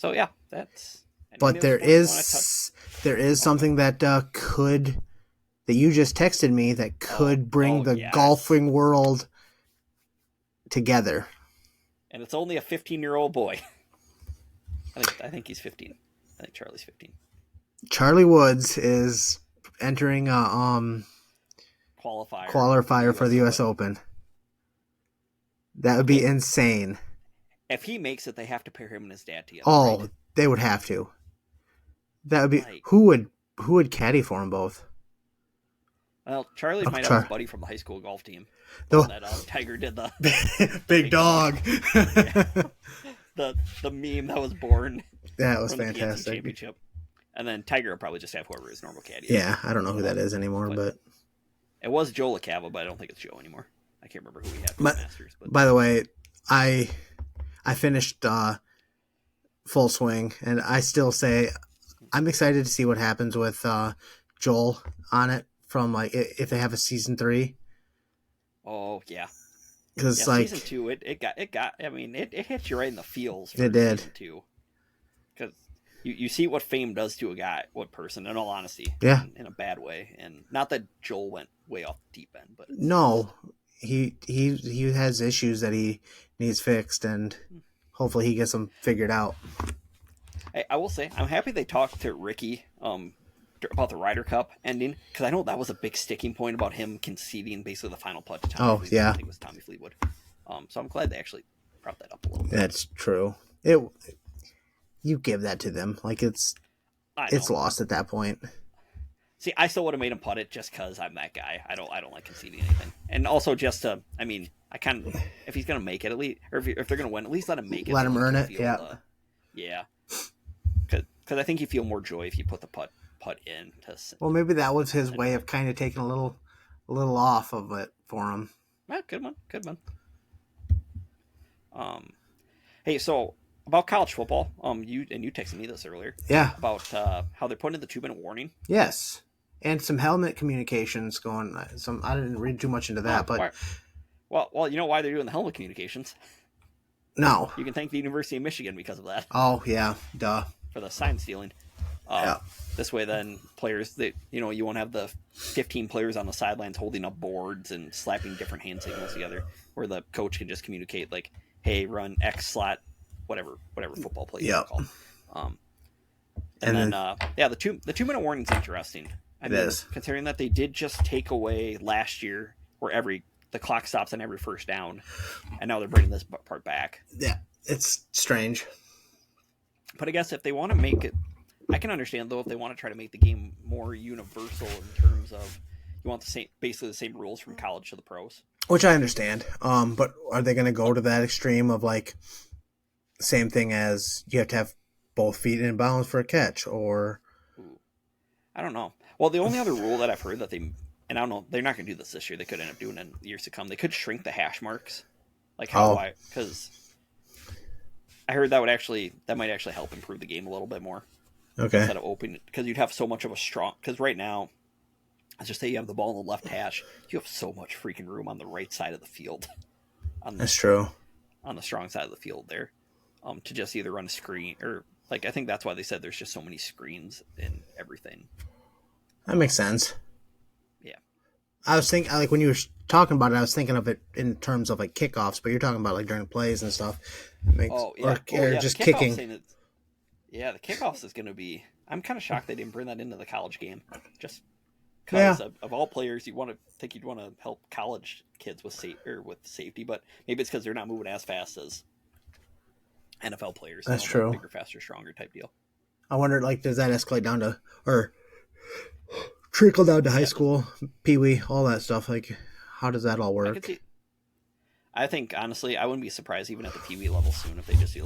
yeah, that's. But there is something that that you just texted me that could bring the golfing world together. And it's only a 15-year-old boy. I think he's 15. I think Charlie's 15. Charlie Woods is entering qualifier for the U.S. Open. That would be insane. If he makes it, they have to pair him and his dad together. Oh, right? They would have to. That would be who would caddy for them both? Well, Charlie might have his buddy from the high school golf team. That Tiger did the big dog. the meme that was born. That was from fantastic. The championship. And then Tiger will probably just have whoever his normal caddy is. Yeah, I don't know who that is anymore, but it was Joe LaCava, but I don't think it's Joe anymore. I can't remember who we had for But the Masters. But by the way, I finished Full Swing, and I still say I'm excited to see what happens with Joel on it from like if they have a season 3. oh yeah, Because season 2 it got. I mean, it hits you right in the feels. For It did. Season 2, because you see what fame does to a guy, what person. In all honesty, Yeah. in a bad way, and not that Joel went way off the deep end, but no, he has issues that he needs fixed, and hopefully he gets them figured out. I will say I'm happy they talked to Ricky about the Ryder Cup ending, because I know that was a big sticking point about him conceding basically the final putt to Tommy Fleetwood. Yeah. I think it was Tommy Fleetwood. So I'm glad they actually brought that up a little bit. That's true. You give that to them like it's lost at that point. See, I still would have made him putt it just because I'm that guy. I don't like conceding anything, and also just to, I mean, I kind of, if he's gonna make it at least, or if they're gonna win, at least let him make it. Let him earn it. Yeah. Yeah. Because I think you feel more joy if you put the putt in. Well, maybe that was his way of kind of taking a little off of it for him. Good one. Hey, so about college football, you texted me this earlier. Yeah. About how they're putting in the 2-minute warning. Yes, and some helmet communications going. I didn't read too much into that, but well, you know why they're doing the helmet communications? No. You can thank the University of Michigan because of that. Oh yeah, duh. For the sign stealing. Yeah. This way, then players that you won't have the 15 players on the sidelines holding up boards and slapping different hand signals together, where the coach can just communicate like, "Hey, run X slot, whatever football play you call." And then the 2-minute warning is interesting. I mean, considering that they did just take away last year where the clock stops on every first down, and now they're bringing this part back. Yeah, it's strange. But I guess if they want to make it, I can understand though if they want to try to make the game more universal in terms of you want basically the same rules from college to the pros. Which I understand. But are they going to go to that extreme of like same thing as you have to have both feet in bounds for a catch, or? I don't know. Well, the only other rule that I've heard that and I don't know, they're not going to do this year. They could end up doing it in years to come. They could shrink the hash marks, like because I heard that might actually help improve the game a little bit more. Okay. Instead of opening, because you'd have so much of a strong. Because right now, let's just say you have the ball in the left hash, you have so much freaking room on the right side of the field. That's true. On the strong side of the field there, to just either run a screen or like I think that's why they said there's just so many screens in everything. That makes sense. Yeah. I was thinking, like when you were talking about it, I was thinking of it in terms of like kickoffs, but you're talking about like during plays and stuff. Or just kicking. Yeah, the kickoffs is going to be. I'm kind of shocked they didn't bring that into the college game. Just because of all players, you'd want to help college kids with safety, but maybe it's because they're not moving as fast as NFL players. That's true. Bigger, faster, stronger type deal. I wonder, like, does that escalate down to or trickle down to high school, Pee Wee, all that stuff? Like, how does that all work? I think honestly, I wouldn't be surprised even at the Pee Wee level soon if they just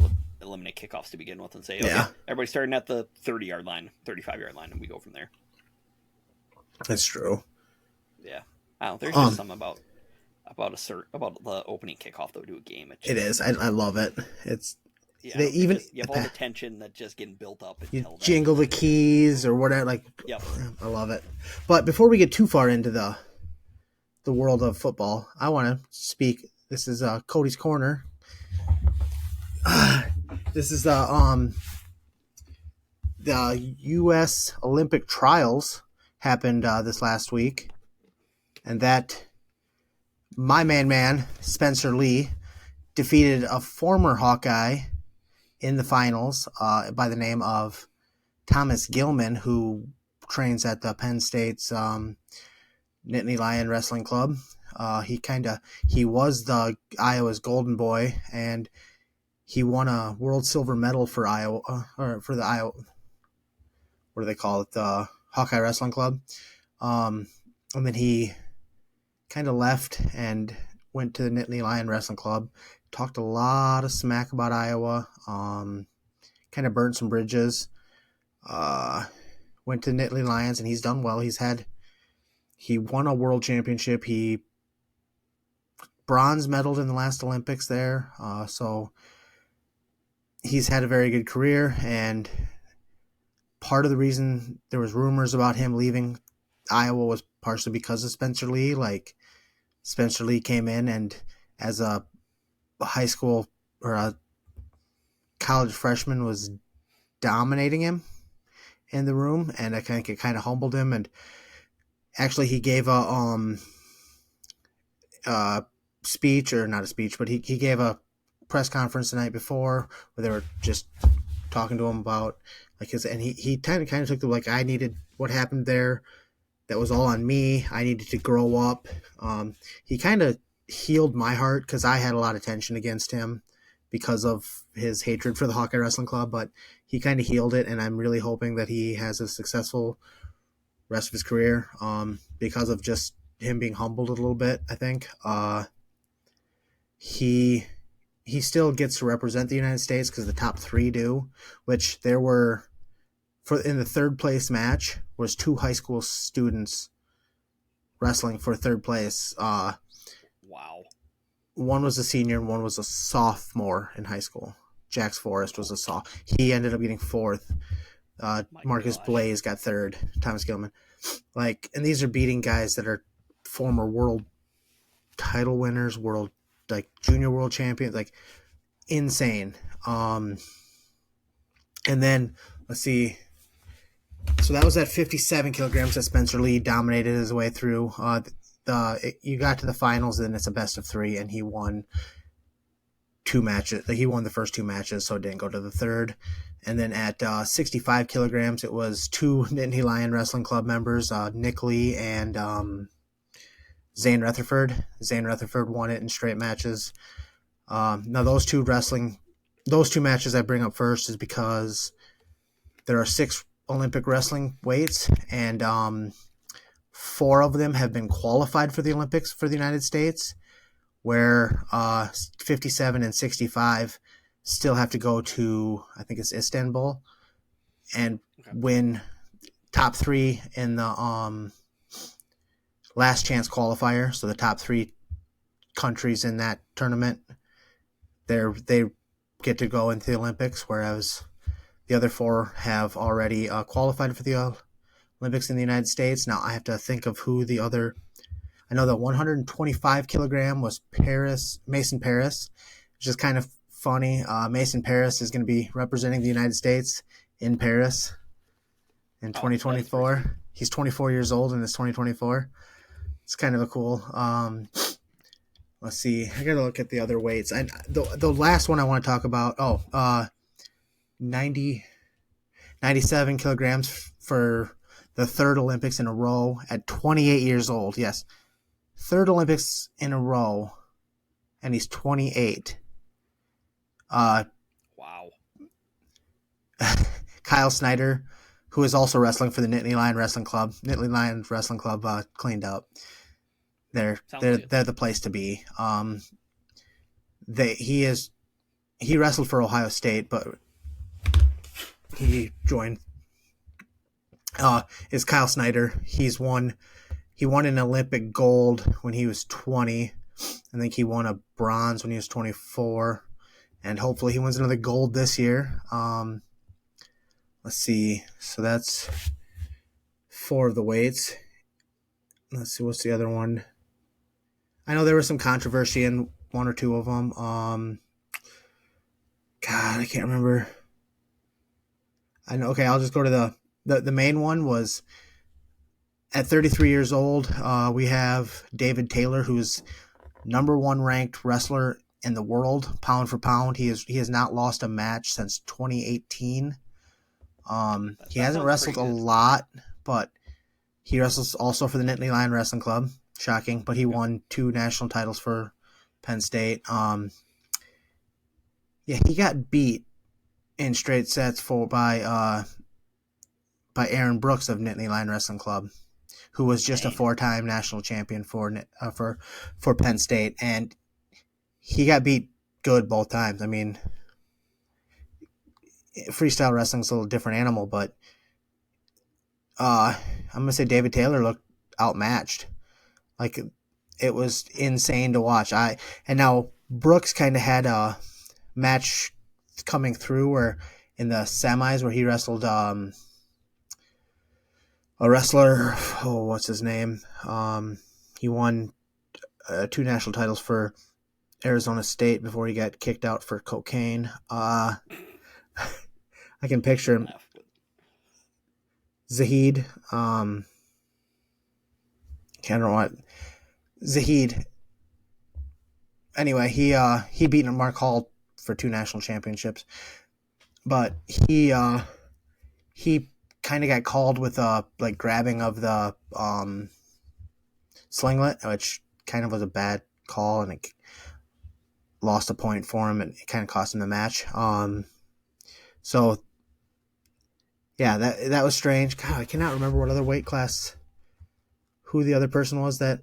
eliminate kickoffs to begin with and say, okay, everybody's starting at the 30-yard line, 35-yard line, and we go from there. That's true. Yeah, I don't. There's just something about the opening kickoff though to a game. It is. I love it. It's you have all the tension that's just getting built up. You jingle the keys or whatever. Like, I love it. But before we get too far into the world of football, I want to speak. This is Cody's Corner. This is the U.S. Olympic trials happened this last week, and that my man Spencer Lee defeated a former Hawkeye in the finals by the name of Thomas Gilman, who trains at the Penn State's Nittany Lion Wrestling Club. He was the Iowa's Golden Boy, and he won a world silver medal for Iowa, or for the Iowa. What do they call it? The Hawkeye Wrestling Club. And then he kind of left and went to the Nittany Lion Wrestling Club. Talked a lot of smack about Iowa. Kind of burned some bridges. Went to Nittany Lions, and he's done well. He won a world championship. He bronze medaled in the last Olympics there. So he's had a very good career, and part of the reason there was rumors about him leaving Iowa was partially because of Spencer Lee. Like, Spencer Lee came in and as a high school or a college freshman was dominating him in the room, and I think it kind of humbled him. And actually, he gave a speech, or not a speech, but he gave a press conference the night before where they were just talking to him about like his, and he kind of took the, like, I needed what happened there. That was all on me. I needed to grow up. He kind of healed my heart because I had a lot of tension against him because of his hatred for the Hawkeye Wrestling Club, but he kind of healed it, and I'm really hoping that he has a successful rest of his career because of just him being humbled a little bit, I think. He still gets to represent the United States because the top 3 do, which there were, in the third place match was 2 high school students wrestling for third place. Wow. One was a senior and one was a sophomore in high school. Jax Forrest was a sophomore. He ended up getting 4th. Marcus Blaze got 3rd. Thomas Gilman. Like, and these are beating guys that are former world title winners, junior world champions, like insane. And then let's see. So that was at 57 kilograms that Spencer Lee dominated his way through. You got to the finals, and it's a best of 3, and he won 2 matches. He won the first 2 matches, so it didn't go to the third. And then at 65 kilograms, it was 2 Nittany Lion Wrestling Club members, Nick Lee and Zane Rutherford. Zane Rutherford won it in straight matches. Now those two matches I bring up first is because there are 6 Olympic wrestling weights, and 4 of them have been qualified for the Olympics for the United States, where 57 and 65 still have to go to, I think it's Istanbul, and win top 3 in the last chance qualifier. So the top 3 countries in that tournament, they get to go into the Olympics, whereas the other 4 have already qualified for the Olympics in the United States. Now I have to think of who the other. I know that 125 kilogram was Mason Paris, which is kind of funny. Mason Paris is going to be representing the United States in Paris in 2024. He's 24 years old and it's 2024. It's kind of a cool. Let's see. I got to look at the other weights. And the last one I want to talk about. 97 kilograms for the 3rd Olympics in a row at 28 years old. Yes. 3rd Olympics in a row, and he's 28. Wow. Kyle Snyder, who is also wrestling for the Nittany Lion Wrestling Club. Nittany Lion Wrestling Club cleaned up. They're the place to be. He wrestled for Ohio State, but he joined. Is Kyle Snyder. He won an Olympic gold when he was 20. I think he won a bronze when he was 24. And hopefully he wins another gold this year. Let's see. So that's 4 of the weights. Let's see. What's the other one? I know there was some controversy in 1 or 2 of them. God, I can't remember. I know. Okay, I'll just go to the main one was at 33 years old. We have David Taylor, who's #1 ranked wrestler in the world, pound for pound. He has not lost a match since 2018. He hasn't wrestled a lot, but he wrestles also for the Nittany Lion Wrestling Club. Shocking, but he won 2 national titles for Penn State. He got beat in straight sets by Aaron Brooks of Nittany Lion Wrestling Club, who was just a 4-time national champion for Penn State, and he got beat good both times. I mean, freestyle wrestling's a little different animal, but I'm gonna say David Taylor looked outmatched. Like, it was insane to watch. And now Brooks kind of had a match coming through where in the semis where he wrestled a wrestler. Oh, what's his name? He won 2 national titles for Arizona State before he got kicked out for cocaine. I can picture him. Zahid. Can't remember what. Zahid. Anyway, he beat Mark Hall for 2 national championships, but he kind of got called with like grabbing of the slinglet, which kind of was a bad call, and it lost a point for him, and it kind of cost him the match. So yeah, that was strange. God, I cannot remember what other weight class, who the other person was that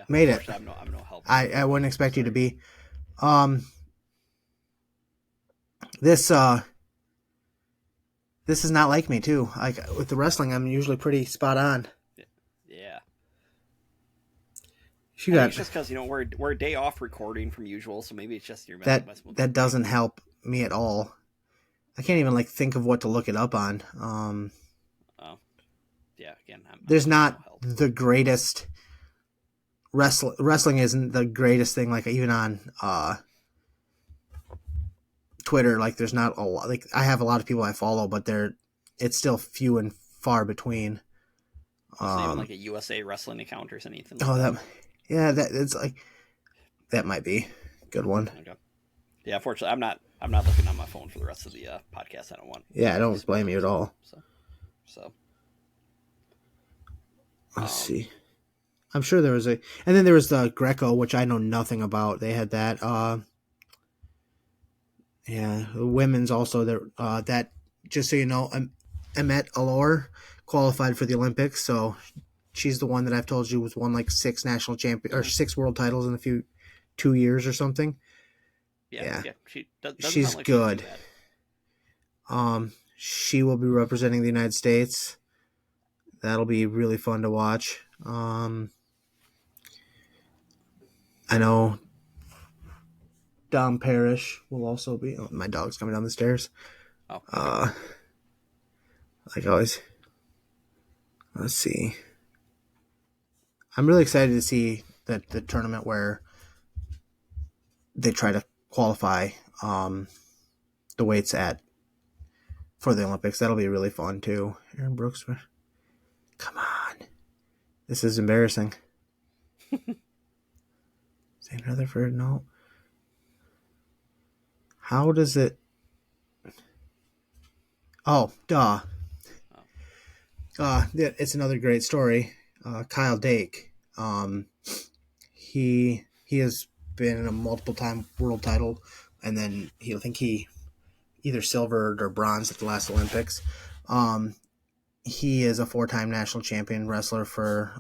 made it. I'm no help. I wouldn't expect you to be. This is not like me too. Like with the wrestling, I'm usually pretty spot on. Yeah. It's just because we're a day off recording from usual, so maybe it's just your that doesn't help me at all. I can't even think of what to look it up on. Yeah. Again, there's not the greatest wrestling isn't the greatest thing. Like even on Twitter, there's not a lot. I have a lot of people I follow, but it's still few and far between. Even like a USA wrestling account or anything. That might be a good one. Okay. Yeah, unfortunately, I'm not looking on my phone for the rest of the podcast. I don't want. Yeah, I don't blame you at all. So. Let's see. I'm sure there was and then there was the Greco, which I know nothing about. They had that. The women's also there. That, just so you know, Emmett Alor qualified for the Olympics, so she's the one that I've told you was won 6 national or 6 world titles in 2 years or something. Yeah. She's good. She will be representing the United States. That'll be really fun to watch. I know Dom Parrish will also be. Oh, my dog's coming down the stairs. Oh. Like always. Let's see. I'm really excited to see the tournament where they try to qualify the weights for the Olympics. That'll be really fun too. Aaron Brooks. Come on. This is embarrassing. St. Rutherford, no. How does it... Oh, duh. It's another great story. Kyle Dake. He has been in a multiple-time world title, and then I think he either silvered or bronze at the last Olympics. He is a 4-time national champion wrestler for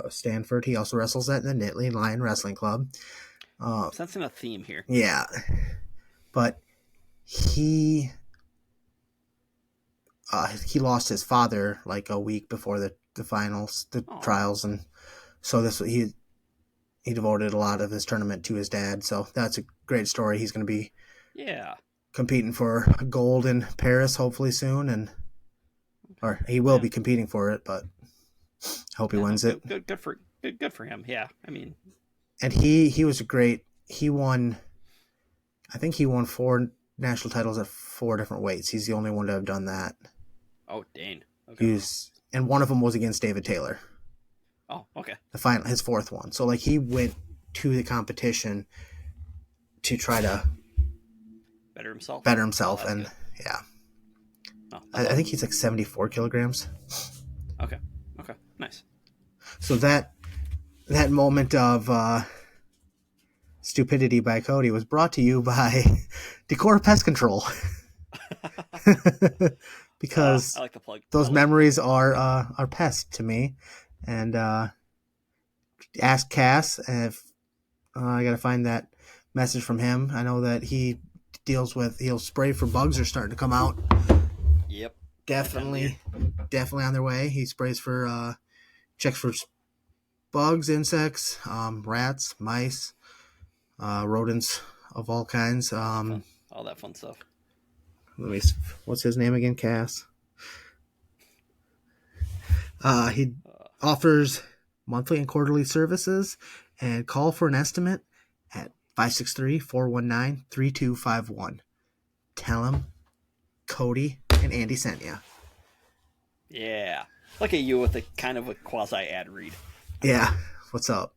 Stanford. He also wrestles at the Nittany Lion Wrestling Club. Sensing a theme here. Yeah. But he lost his father a week before the finals, trials, and so he devoted a lot of his tournament to his dad. So that's a great story. He's going to be competing for gold in Paris hopefully soon, or he will be competing for it, but I hope he wins it. Good for him. Yeah, I mean, and he was he won 4 national titles at 4 different weights. He's the only one to have done that. Oh, dang. Okay. And one of them was against David Taylor. Oh, okay. The final, his 4th one. So he went to the competition to try to better himself, and yeah. Oh, I think he's 74 kilograms. Okay, nice. So that moment of stupidity by Cody was brought to you by Decor Pest Control. Because I like the plug. Those memories are pests to me. And ask Cass if I got to find that message from him. I know that he'll spray for bugs are starting to come out. Yep. Definitely on their way. He sprays for Checks for bugs, insects, rats, mice, rodents of all kinds. All that fun stuff. What's his name again? Cass. He offers monthly and quarterly services, and call for an estimate at 563-419-3251. Tell him Cody and Andy sent you. Yeah. Look at you with a kind of a quasi ad read. Yeah. What's up?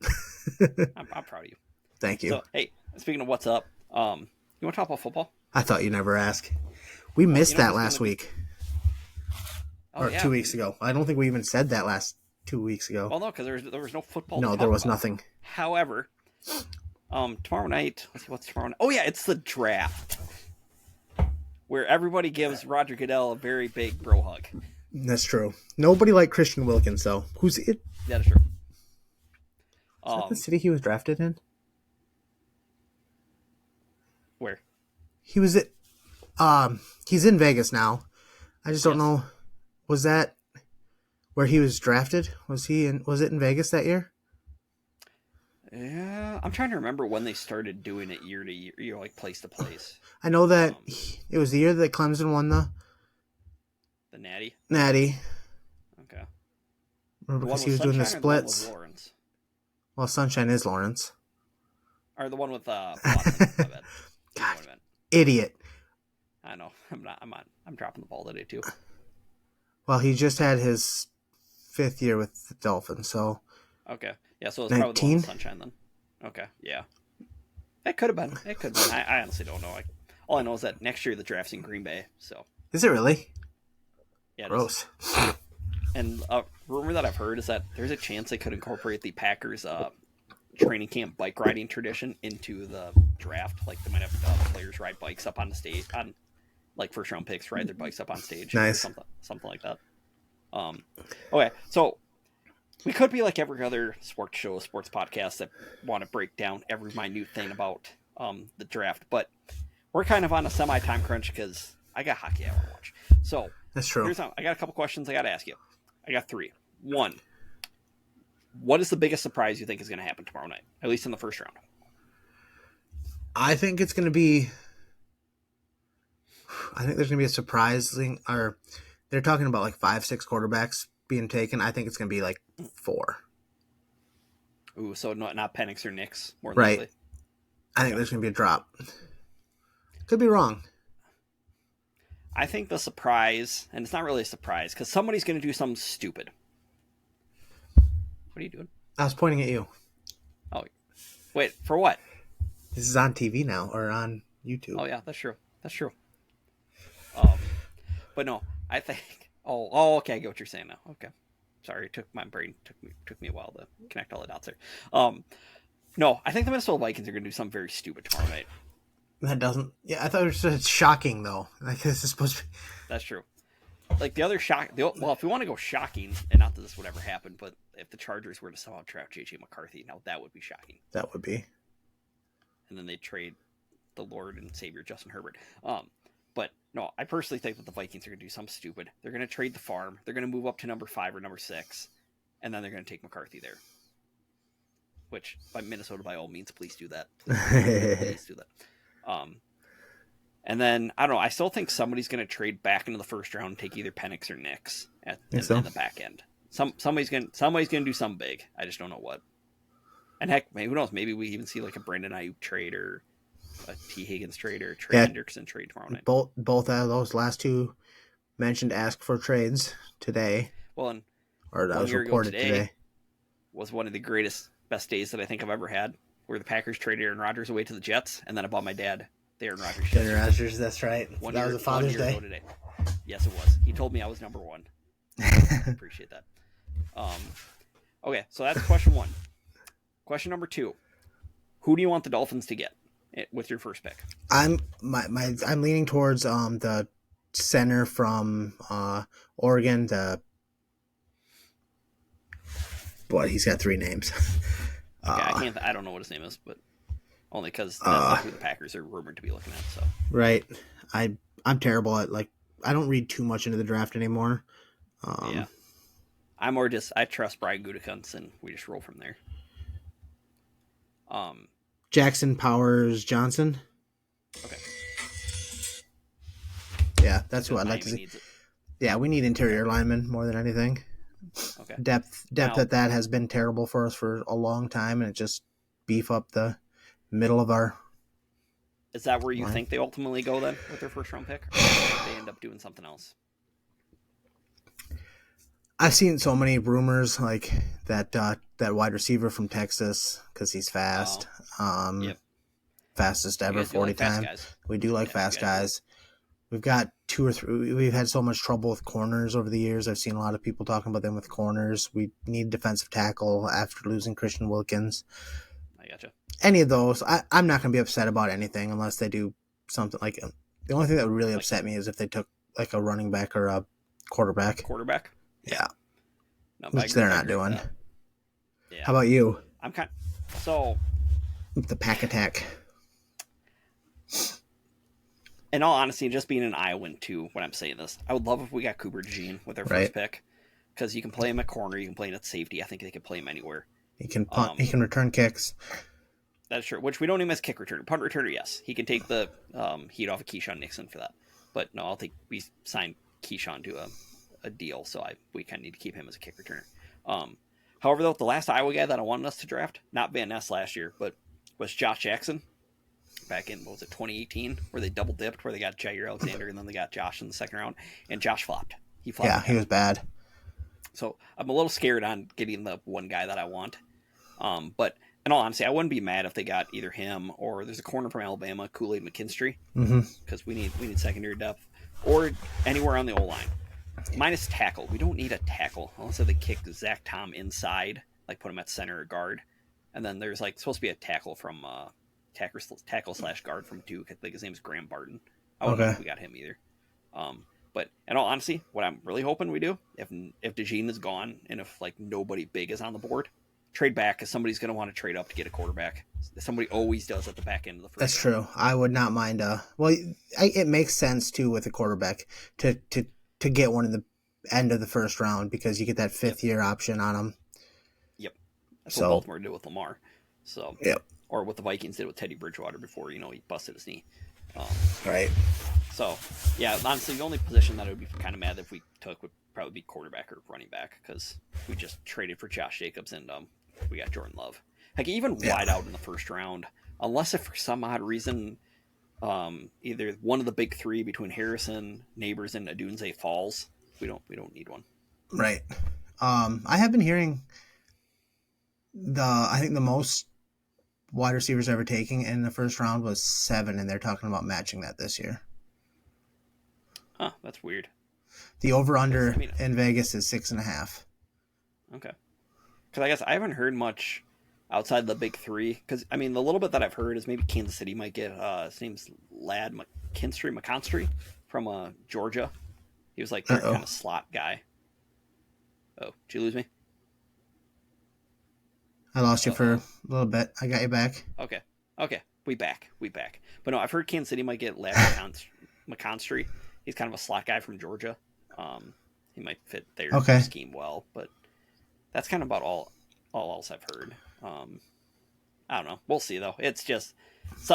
I'm proud of you. Thank you. So, hey, speaking of what's up, you want to talk about football? I thought you'd never ask. We missed that last week. Or 2 weeks ago. I don't think we even said that last 2 weeks ago. Well, no, because there was no football. No, there was nothing. However, tomorrow night, let's see what's tomorrow night. Oh, yeah, it's the draft, where everybody gives Roger Goodell a very big bro hug. That's true. Nobody liked Christian Wilkins, though. Who's it? That is true. Is that the city he was drafted in? Where? He was at. He's in Vegas now. I just don't know. Was that where he was drafted? Was it in Vegas that year? Yeah, I'm trying to remember when they started doing it year to year, like place to place. I know that it was the year that Clemson won the Natty. Okay. Remember, because he was doing the splits. Well, Sunshine is Lawrence. Or the one with Boston. My bad. God, idiot. I know. I'm dropping the ball today too. Well, he just had his 5th year with the Dolphins, so. Okay. Yeah, so it's probably the one with Sunshine then. Okay, yeah. It could have been. I honestly don't know. All I know is that next year the draft's in Green Bay, so. Is it really? Yeah, gross. And a rumor that I've heard is that there's a chance they could incorporate the Packers training camp bike riding tradition into the draft. Like they might have players ride bikes up on the stage, on like first round picks ride their bikes up on stage. Nice. Something like that. Okay, so we could be like every other sports podcast that want to break down every minute thing about the draft, but we're kind of on a semi time crunch because I got hockey I want to watch. So that's true. I got a couple questions I got to ask you. I got 3. 1, what is the biggest surprise you think is going to happen tomorrow night, at least in the first round? I think it's going to be. I think there's going to be a surprising, or they're talking about like 5-6 quarterbacks being taken. I think it's going to be like 4. Ooh, so not Penix or Nix, more right. likely. I think there's going to be a drop. Could be wrong. I think the surprise, and it's not really a surprise, because somebody's going to do something stupid. What are you doing? I was pointing at you. Oh, wait, for what? This is on TV now, or on YouTube. Oh, yeah, that's true. But no, I think. Oh, okay, I get what you're saying now. Okay, sorry, my brain took me a while to connect all the dots there. No, I think the Minnesota Vikings are going to do something very stupid tomorrow night. That doesn't. Yeah, I thought it was shocking though. Like this is supposed to be. That's true. Like the other well, if we want to go shocking, and not that this would ever happen, but if the Chargers were to somehow draft J.J. McCarthy, now that would be shocking. That would be. And then they trade the Lord and Savior Justin Herbert. But no, I personally think that the Vikings are going to do something stupid. They're going to trade the farm. They're going to move up to number 5 or number 6, and then they're going to take McCarthy there. Which, by Minnesota, by all means, please do that. Please do that. And then I don't know. I still think somebody's going to trade back into the first round and take either Penix or Nix in the back end. Somebody's going to do something big. I just don't know what. And heck, who knows? Maybe we even see like a Brandon Ayuk trade or a T. Higgins trade or a Trey Hendrickson trade tomorrow night. Both out of those last 2 mentioned ask for trades today. Well, or that was reported today. Was one of the best days that I think I've ever had, where the Packers traded Aaron Rodgers away to the Jets, and then I bought my dad the Aaron Rodgers. Aaron Rodgers, that's right. That was a Father's Day. Today. Yes, it was. He told me I was number 1. Appreciate that. Okay, so that's question 1. Question number 2: who do you want the Dolphins to get with your first pick? I'm leaning towards the center from Oregon. He's got 3 names. Okay, I don't know what his name is, but only because that's who the Packers are rumored to be looking at. So right, I'm terrible at I don't read too much into the draft anymore. Yeah. I trust Brian Gutekunst, and we just roll from there. Jackson Powers Johnson. Okay. Yeah, that's who I'd like to see. Yeah, we need interior linemen more than anything. Okay. Depth at that has been terrible for us for a long time, and it just beef up the middle of our. Is that where you think they ultimately go then with their first round pick, or do you think they end up doing something else? I've seen so many rumors like that wide receiver from Texas because he's fast. Yep. Fastest ever 40 time. We do like fast guys. We've got 2 or 3. We've had so much trouble with corners over the years. I've seen a lot of people talking about them with corners. We need defensive tackle after losing Christian Wilkins. I gotcha. Any of those, I'm not going to be upset about anything unless they do something like. The only thing that would really upset me is if they took like a running back or a quarterback. Yeah. No, which they're not doing. Yeah. How about you? I'm kind so the pack attack. In all honesty, just being an Iowan too, when I'm saying this, I would love if we got Cooper DeJean with our first pick, because you can play him at corner, you can play him at safety. I think they could play him anywhere. He can punt. He can return kicks. That's true. Which we don't even as kick returner. Punt returner, yes, he can take the heat off of Keyshawn Nixon for that. But no, I'll think we signed Keyshawn to a deal, so we kind of need to keep him as a kick returner. However, though, the last Iowa guy that I wanted us to draft, not Van Ness last year, but was Josh Jackson. Back in, 2018, where they double dipped, where they got Jair Alexander and then they got Josh in the second round, and Josh flopped. He was bad. So I'm a little scared on getting the one guy that I want. But in all honesty, I wouldn't be mad if they got either him or there's a corner from Alabama, Kool-Aid McKinstry, because we need secondary depth, or anywhere on the O-line. Minus tackle. We don't need a tackle unless they kick Zach Tom inside, like put him at center or guard, and then there's like supposed to be a tackle from. Tackle/guard from Duke. I think his name is Graham Barton. I don't know if we got him either. But in all honesty, what I'm really hoping we do, if DeJean is gone and if like nobody big is on the board, trade back, because somebody's going to want to trade up to get a quarterback. Somebody always does at the back end of the first. That's true. I would not mind. It makes sense too with a quarterback to get one in the end of the first round, because you get that 5th year option on them. Yep. That's what Baltimore did with Lamar. So. Yep. Or what the Vikings did with Teddy Bridgewater before, he busted his knee. Right. So, yeah, honestly, the only position that I would be kind of mad if we took would probably be quarterback or running back, because we just traded for Josh Jacobs and we got Jordan Love. Like, even wide out in the first round, unless if for some odd reason either one of the big 3 between Harrison, Neighbors, and Adunze falls, we don't need one. Right. I have been hearing I think the most wide receivers ever taken in the first round was 7, and they're talking about matching that this year. Huh, that's weird. The over-under in Vegas is 6.5. Okay. Because I guess I haven't heard much outside the big 3. Because, the little bit that I've heard is maybe Kansas City might get, his name's Lad McConstry from Georgia. He was like their kind of slot guy. Oh, did you lose me? I lost you for a little bit. I got you back. Okay. We back. But no, I've heard Kansas City might get Lad McConstry. He's kind of a slot guy from Georgia. He might fit their scheme well, but that's kind of about all else I've heard. I don't know. We'll see, though. It's just,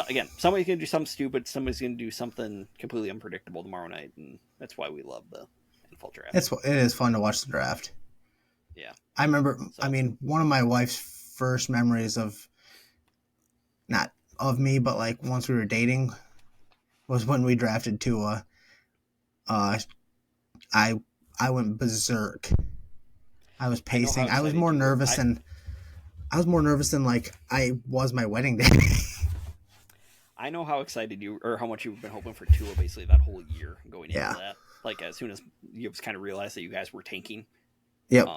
again, somebody's going to do something stupid. Somebody's going to do something completely unpredictable tomorrow night, and that's why we love the NFL draft. It is fun to watch the draft. Yeah. I remember, one of my wife's first memories not of me, but like once we were dating, was when we drafted Tua. I went berserk. I was pacing. I was more nervous than like I was my wedding day. I know how excited how much you've been hoping for Tua basically that whole year going into that. Like as soon as you just kind of realized that you guys were tanking. Yep.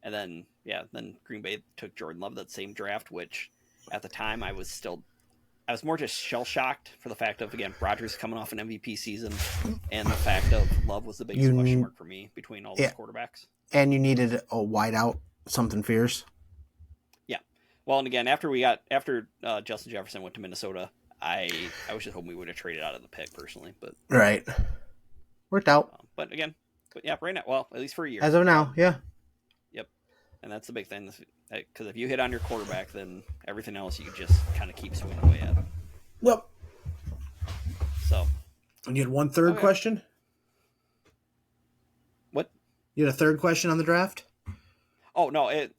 And then Green Bay took Jordan Love that same draft, which at the time I was more just shell shocked for the fact of, again, Rodgers coming off an MVP season, and the fact of Love was the biggest question mark for me between all those quarterbacks. And you needed a wideout, something fierce. Yeah. Well, and again, after Justin Jefferson went to Minnesota, I was just hoping we would have traded out of the pick personally, but right, worked out. But again, But yeah, right now, well, at least for a year. As of now, yeah. Yep. And that's the big thing. Because if you hit on your quarterback, then everything else you just kind of keep swinging away at. Yep. So. And you had one third question? What? You had a third question on the draft? Oh no! It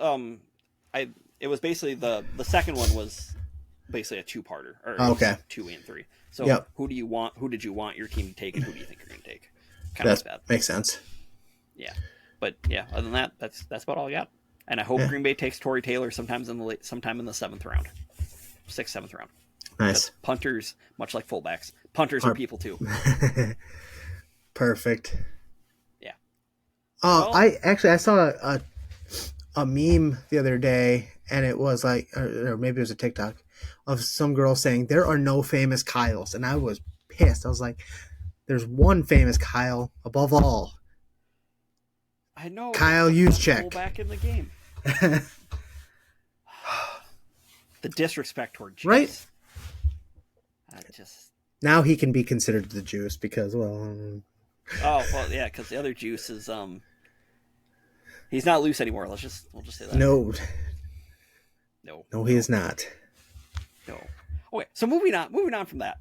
was basically the second one was basically a two-parter, or okay, 2 and 3. So who do you want? Who did you want your team to take, and who do you think you're going to take? Kind of like that. Makes sense. Yeah, but yeah, other than that, that's about all I got. And I hope Green Bay takes Torrey Taylor sometime in the 7th round, 6th, 7th round. Nice. Because punters, much like fullbacks, punters are people too. Perfect. Yeah. I saw a meme the other day, and it was like, or maybe it was a TikTok of some girl saying there are no famous Kyles, and I was pissed. I was like, there's one famous Kyle above all. I know. Kyle Juszczyk. Back in the game. The disrespect toward Juice. Right. Now he can be considered the Juice because, well. Oh well, yeah, because the other Juice is he's not loose anymore. We'll just say that. No, he is not. No. Okay, so moving on from that.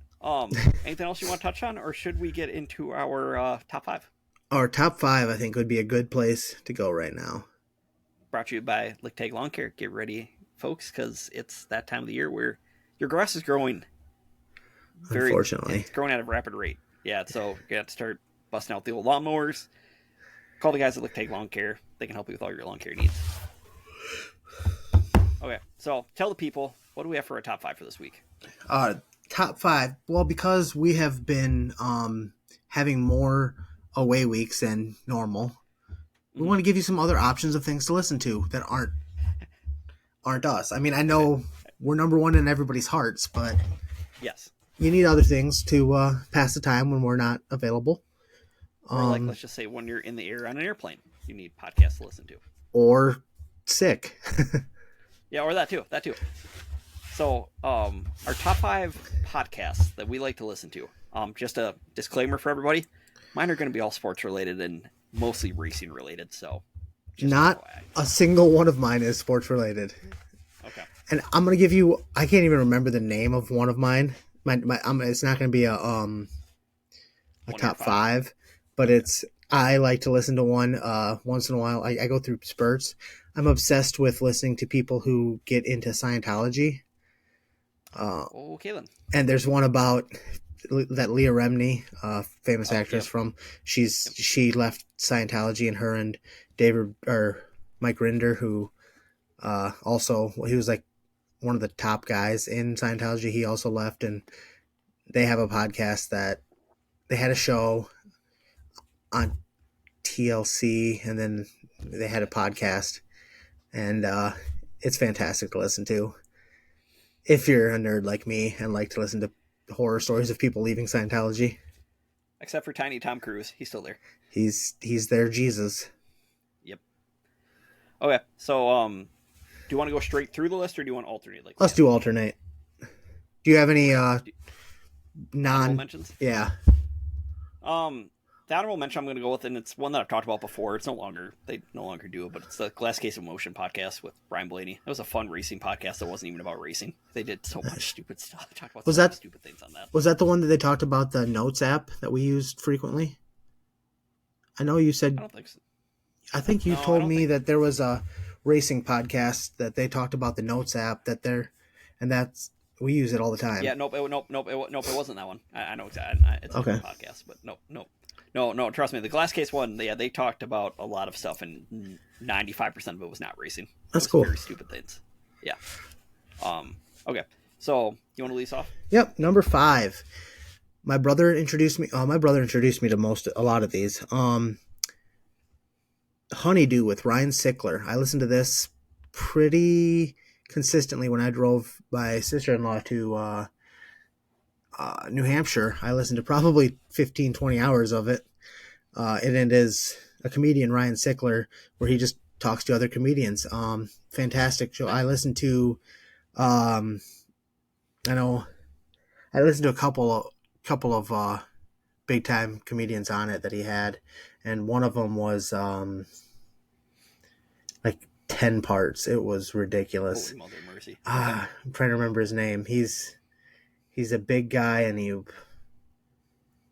Anything else you want to touch on, or should we get into our top 5? Our top 5, I think, would be a good place to go right now. Brought to you by Lick Tag Lawn Care. Get ready, folks, because it's that time of the year where your grass is growing. Unfortunately, it's growing at a rapid rate. Yeah, so you have to start busting out the old lawnmowers. Call the guys at Lick Tag Lawn Care. They can help you with all your lawn care needs. Okay, so tell the people, what do we have for our top 5 for this week? Top 5. Well, because we have been having more away weeks than normal, we want to give you some other options of things to listen to that aren't us. I mean, I know we're number one in everybody's hearts, but yes, you need other things to pass the time when we're not available. Or like, let's just say when you're in the air on an airplane, you need podcasts to listen to. Or sick. Yeah, or that too. So, our top 5 podcasts that we like to listen to. Just a disclaimer for everybody. Mine are going to be all sports related and mostly racing related. So, not a single one of mine is sports related. Okay. And I'm going to give you, I can't even remember the name of one of mine. It's not going to be a top 5, but I like to listen to one once in a while. I go through spurts. I'm obsessed with listening to people who get into Scientology. Okay then. And there's one about that Leah Remini, famous actress she left Scientology, and her and Mike Rinder, who also, he was like one of the top guys in Scientology. He also left, and they have a podcast that they had a show on TLC, and then they had a podcast, and it's fantastic to listen to if you're a nerd like me and like to listen to horror stories of people leaving Scientology. Except for Tiny Tom Cruise, he's still there. He's their Jesus. Yep. Okay, so do you want to go straight through the list, or do you want to alternate? Let's do alternate. Do you have any honorable mentions? Yeah. The honorable mention I'm going to go with, and it's one that I've talked about before. They no longer do it, but it's the Glass Case of Motion podcast with Brian Blaney. It was a fun racing podcast that wasn't even about racing. They did so much stupid stuff. They talked about many stupid things on that. Was that the one that they talked about the Notes app that we used frequently? I know you said. I don't think so. I think you told me that there was a racing podcast that they talked about the Notes app we use it all the time. Yeah, nope, it wasn't that one. I know exactly. It's a podcast, but no, trust me. The Glass Case one, they talked about a lot of stuff, and 95% of it was not racing. That's cool. Very stupid things. Yeah. Okay. So you want to lead us off? Yep. Number 5. My brother introduced me to a lot of these. Honeydew with Ryan Sickler. I listened to this pretty consistently when I drove my sister-in-law to New Hampshire. I listened to probably 15, 20 hours of it. And it is a comedian, Ryan Sickler, where he just talks to other comedians. Fantastic show. I listened to, I listened to a couple of big time comedians on it that he had, and one of them was like 10 parts. It was ridiculous. Holy mother mercy. I'm trying to remember his name. He's a big guy, and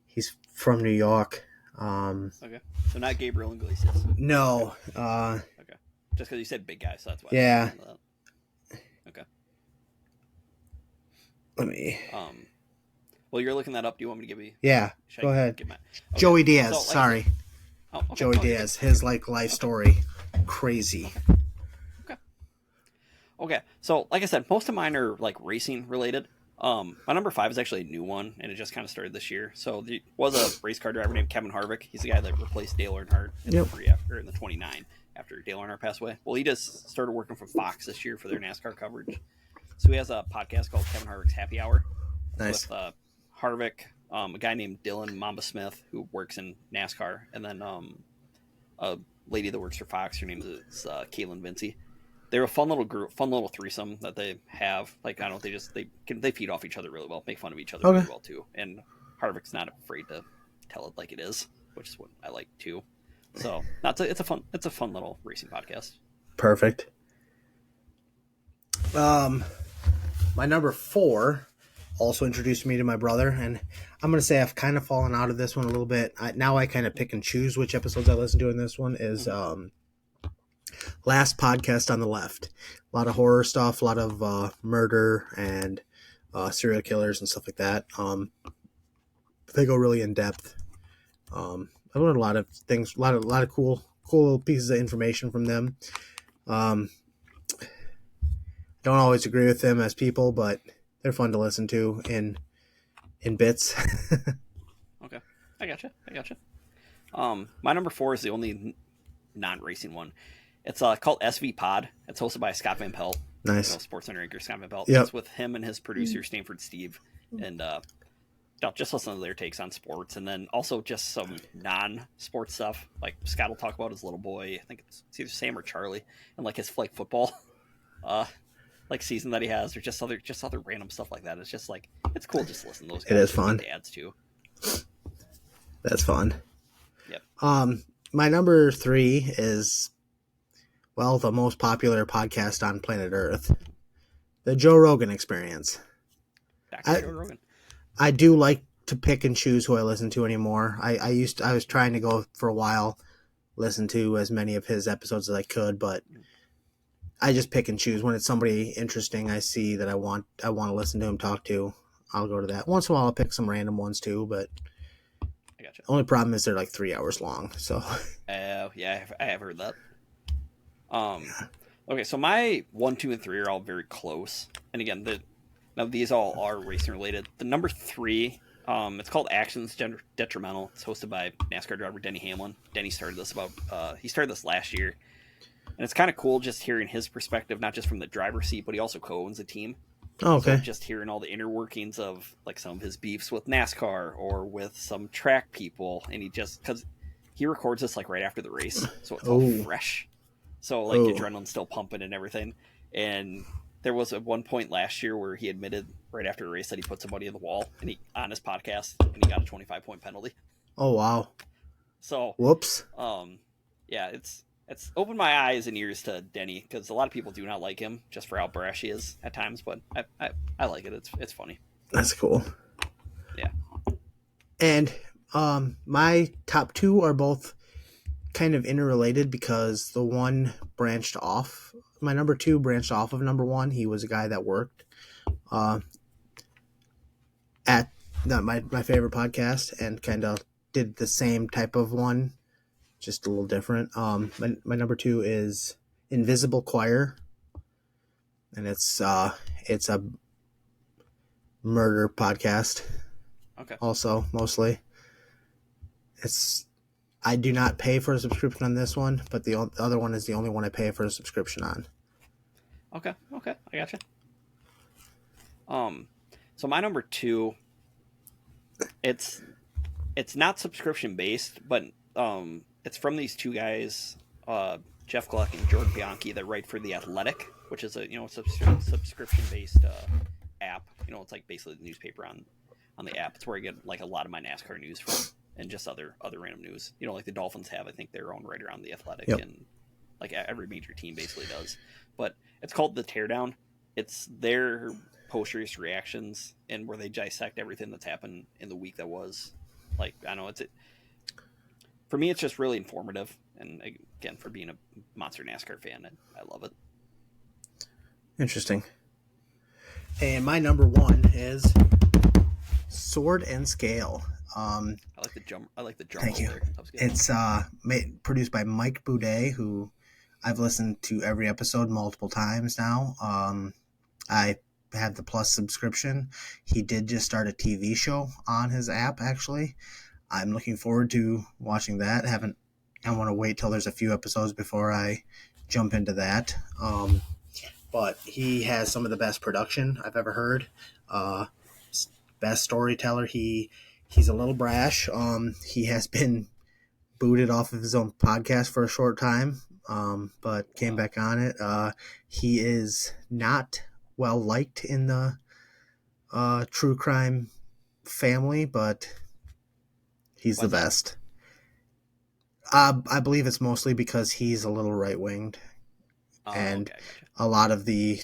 he's from New York. Okay. So not Gabriel Iglesias. No. Okay. Just because you said big guy, so that's why. Yeah. Okay. Let me. Well, you're looking that up. Do you want me to give you? Yeah. Go ahead. Okay. Joey Diaz. So, sorry. Okay. Joey Diaz. His life story. Crazy. Okay. So like I said, most of mine are like racing related. My number 5 is actually a new one, and it just kind of started this year. So there was a race car driver named Kevin Harvick. He's the guy that replaced Dale Earnhardt in the 29 after Dale Earnhardt passed away. Well, he just started working for Fox this year for their NASCAR coverage. So he has a podcast called Kevin Harvick's Happy Hour. Nice. With Harvick, a guy named Dylan Mamba Smith who works in NASCAR, and then a lady that works for Fox. Her name is Caitlin Vincey. They're a fun little group, fun little threesome that they have. Like, I don't know, they feed off each other really well, make fun of each other really well too. And Harvick's not afraid to tell it like it is, which is what I like too. So it's a fun little racing podcast. Perfect. My number 4 also introduced me to my brother, and I'm going to say I've kind of fallen out of this one a little bit. Now I kind of pick and choose which episodes I listen to in this one is Last Podcast on the Left. A lot of horror stuff, a lot of murder and serial killers and stuff like that. They go really in depth. I learned a lot of things, a lot of cool pieces of information from them. Don't always agree with them as people, but they're fun to listen to in bits. Okay, I gotcha. My number 4 is the only non-racing one. It's called SV Pod. It's hosted by Scott Van Pelt. Nice. Sports Center anchor Scott Van Pelt. Yep. It's with him and his producer Stanford Steve, and just listen to their takes on sports, and then also just some non-sports stuff. Like Scott will talk about his little boy. I think it's either Sam or Charlie, and like his flag football, like season that he has, or just other random stuff like that. It's just like it's cool just to listen to those guys. It is fun. Dads too. That's fun. Yep. My number 3 is, well, the most popular podcast on planet Earth, the Joe Rogan Experience. Back to Joe Rogan. I do like to pick and choose who I listen to anymore. I was trying to go for a while, listen to as many of his episodes as I could, but I just pick and choose. When it's somebody interesting I see that I want to listen to him talk to, I'll go to that. Once in a while I'll pick some random ones too, but I gotcha. The only problem is they're like 3 hours long. So yeah, I have heard that. Okay, so my 1, 2, and 3 are all very close, and again, now these all are racing related. The number 3, it's called Actions Detrimental. It's hosted by NASCAR driver Denny Hamlin. Denny started this he started this last year, and it's kind of cool just hearing his perspective, not just from the driver's seat, but he also co-owns a team. Oh, okay. So just hearing all the inner workings of like some of his beefs with NASCAR or with some track people, and because he records this like right after the race, so it's all fresh. So like adrenaline's still pumping and everything. And there was at one point last year where he admitted right after a race that he put somebody in the wall, and on his podcast, and he got a 25-point penalty. Oh wow. So whoops. Yeah, it's opened my eyes and ears to Denny, because a lot of people do not like him just for how brash he is at times, but I like it. It's funny. That's cool. Yeah. And my top 2 are both kind of interrelated because the one branched off. My number 2 branched off of number 1. He was a guy that worked at my favorite podcast and kind of did the same type of one, just a little different. My number 2 is Invisible Choir, and it's a murder podcast. Okay. Also, mostly. I do not pay for a subscription on this one, but the other one is the only one I pay for a subscription on. Okay, I gotcha. So my number 2, it's not subscription based, but it's from these 2 guys, Jeff Gluck and Jordan Bianchi, that write for The Athletic, which is a subscription based app. It's like basically the newspaper on the app. It's where I get like a lot of my NASCAR news from. and just other random news. Like the Dolphins have, I think, their own writer on The Athletic, Yep. and like every major team basically does. But it's called The Teardown. It's their post-race reactions and where they dissect everything that's happened in the week that was. Like, I know for me, it's just really informative. And again, for being a monster NASCAR fan, I love it. Interesting. And my number one is Sword and Scale. I like the jump. I like the jump. Thank you. There. It's produced by Mike Boudet, who I've listened to every episode multiple times now. I have the Plus subscription. He did just start a TV show on his app, actually. I'm looking forward to watching that. I want to wait till there's a few episodes before I jump into that. But he has some of the best production I've ever heard. Best storyteller. He's a little brash. He has been booted off of his own podcast for a short time, but came back on it. He is not well liked in the true crime family, but he's the best. I believe it's mostly because he's a little right-winged, and okay, gotcha. a lot of the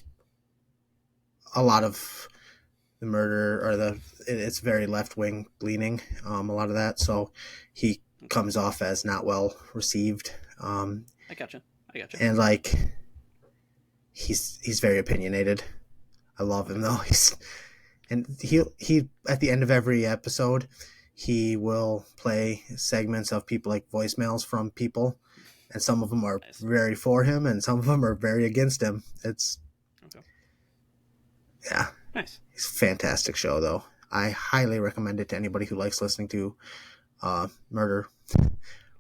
murder or it's very left-wing leaning. A lot of that, so he comes off as not well received. I gotcha. And like he's very opinionated. I love him though. He at the end of every episode, he will play segments of people, like voicemails from people, and some of them are very for him, and some of them are very against him. It's yeah, nice. It's a fantastic show though. I highly recommend it to anybody who likes listening to murder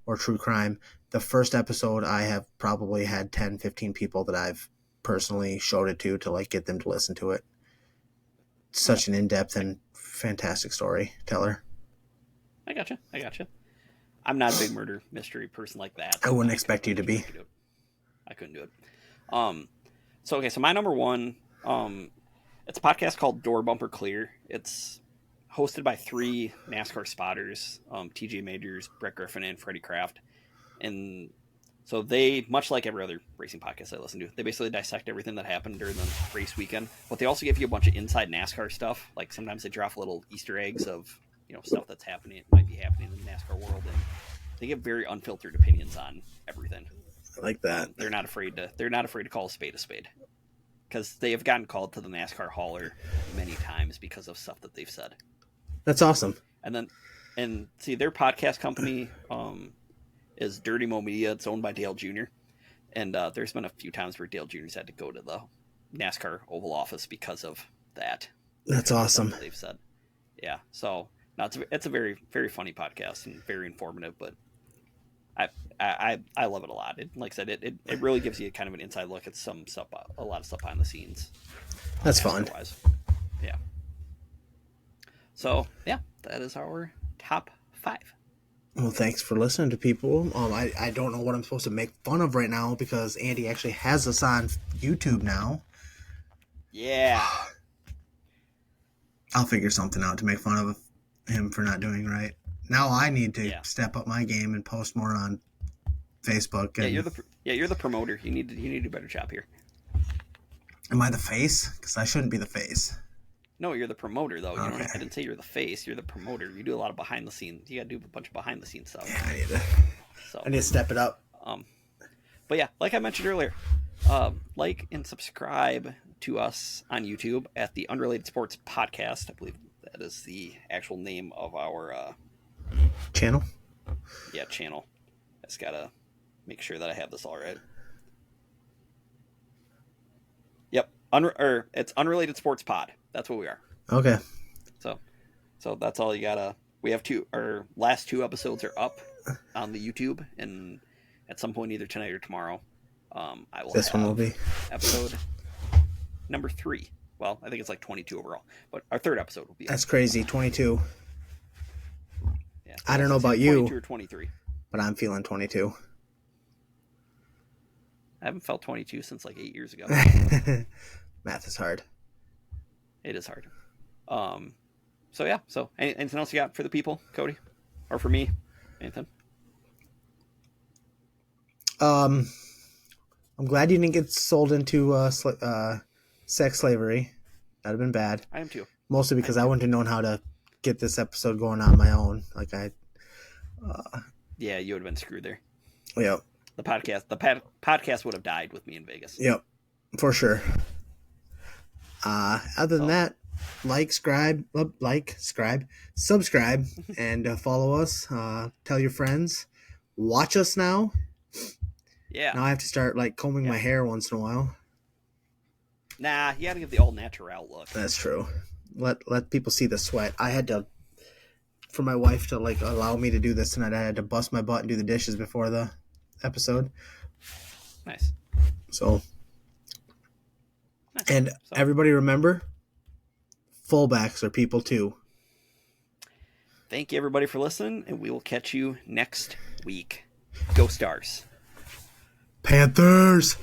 or true crime. The first episode, I have probably had 10, 15 people that I've personally showed it to like get them to listen to it. Such an in-depth and fantastic storyteller. I gotcha. I'm not a big murder mystery person like that. I wouldn't expect you to be. I couldn't do it. So my number one, it's a podcast called Door Bumper Clear. It's hosted by 3 NASCAR spotters, TJ Majors, Brett Griffin, and Freddie Kraft. And so they, much like every other racing podcast I listen to, they basically dissect everything that happened during the race weekend. But they also give you a bunch of inside NASCAR stuff. Like sometimes they drop little Easter eggs of stuff that's happening, might be happening in the NASCAR world, and they give very unfiltered opinions on everything. I like that. They're not afraid to call a spade, because they have gotten called to the NASCAR hauler many times because of stuff that they've said. That's awesome. And see, their podcast company is Dirty Mo Media. It's owned by Dale Jr. And there's been a few times where Dale Jr.'s had to go to the NASCAR Oval Office because of that. That's awesome. They've said, yeah. So no, it's a very, very funny podcast and very informative. But I love it a lot. Like I said, it really gives you kind of an inside look at some stuff, a lot of stuff behind the scenes. That's fun. Yeah. So yeah, that is our top 5. Well, thanks for listening to people. I don't know what I'm supposed to make fun of right now because Andy actually has us on YouTube now. Yeah. I'll figure something out to make fun of him for not doing right. Now I need to step up my game and post more on Facebook. And you're the promoter. You need to do a better job here. Am I the face? Because I shouldn't be the face. No, you're the promoter, though. Okay. I didn't say you're the face. You're the promoter. You do a lot of behind the scenes. You got to do a bunch of behind the scenes stuff. Yeah, I need to step it up. But yeah, like I mentioned earlier, like and subscribe to us on YouTube at the Unrelated Sports Podcast. I believe that is the actual name of our channel. Yeah, channel. I just gotta make sure that I have this all right. Yep, it's Unrelated Sports Pod. That's what we are. Okay. So that's all you gotta. We have our last 2 episodes are up on the YouTube, and at some point either tonight or tomorrow, I will. This one will be episode number 3. Well, I think it's like 22 overall, but our 3rd episode will be. That's crazy, 22. Yeah, I don't know about you, 22 or 23, but I'm feeling 22. I haven't felt 22 since like 8 years ago. Math is hard. It is hard. So yeah. So anything else you got for the people, Cody? Or for me, Nathan? I'm glad you didn't get sold into sex slavery. That'd have been bad. I am too. Mostly because I wouldn't have known how to get this episode going on my own. Yeah, you would have been screwed there. Yep. The podcast would have died with me in Vegas. Yep, for sure. Other than that, subscribe, and follow us. Tell your friends. Watch us now. Yeah. Now I have to start combing my hair once in a while. Nah, you gotta give the all natural look. That's true. Let people see the sweat. I had to, for my wife to allow me to do this tonight, I had to bust my butt and do the dishes before the episode. Nice. So, and everybody remember, fullbacks are people too. Thank you everybody for listening, and we will catch you next week. Go Stars. Panthers!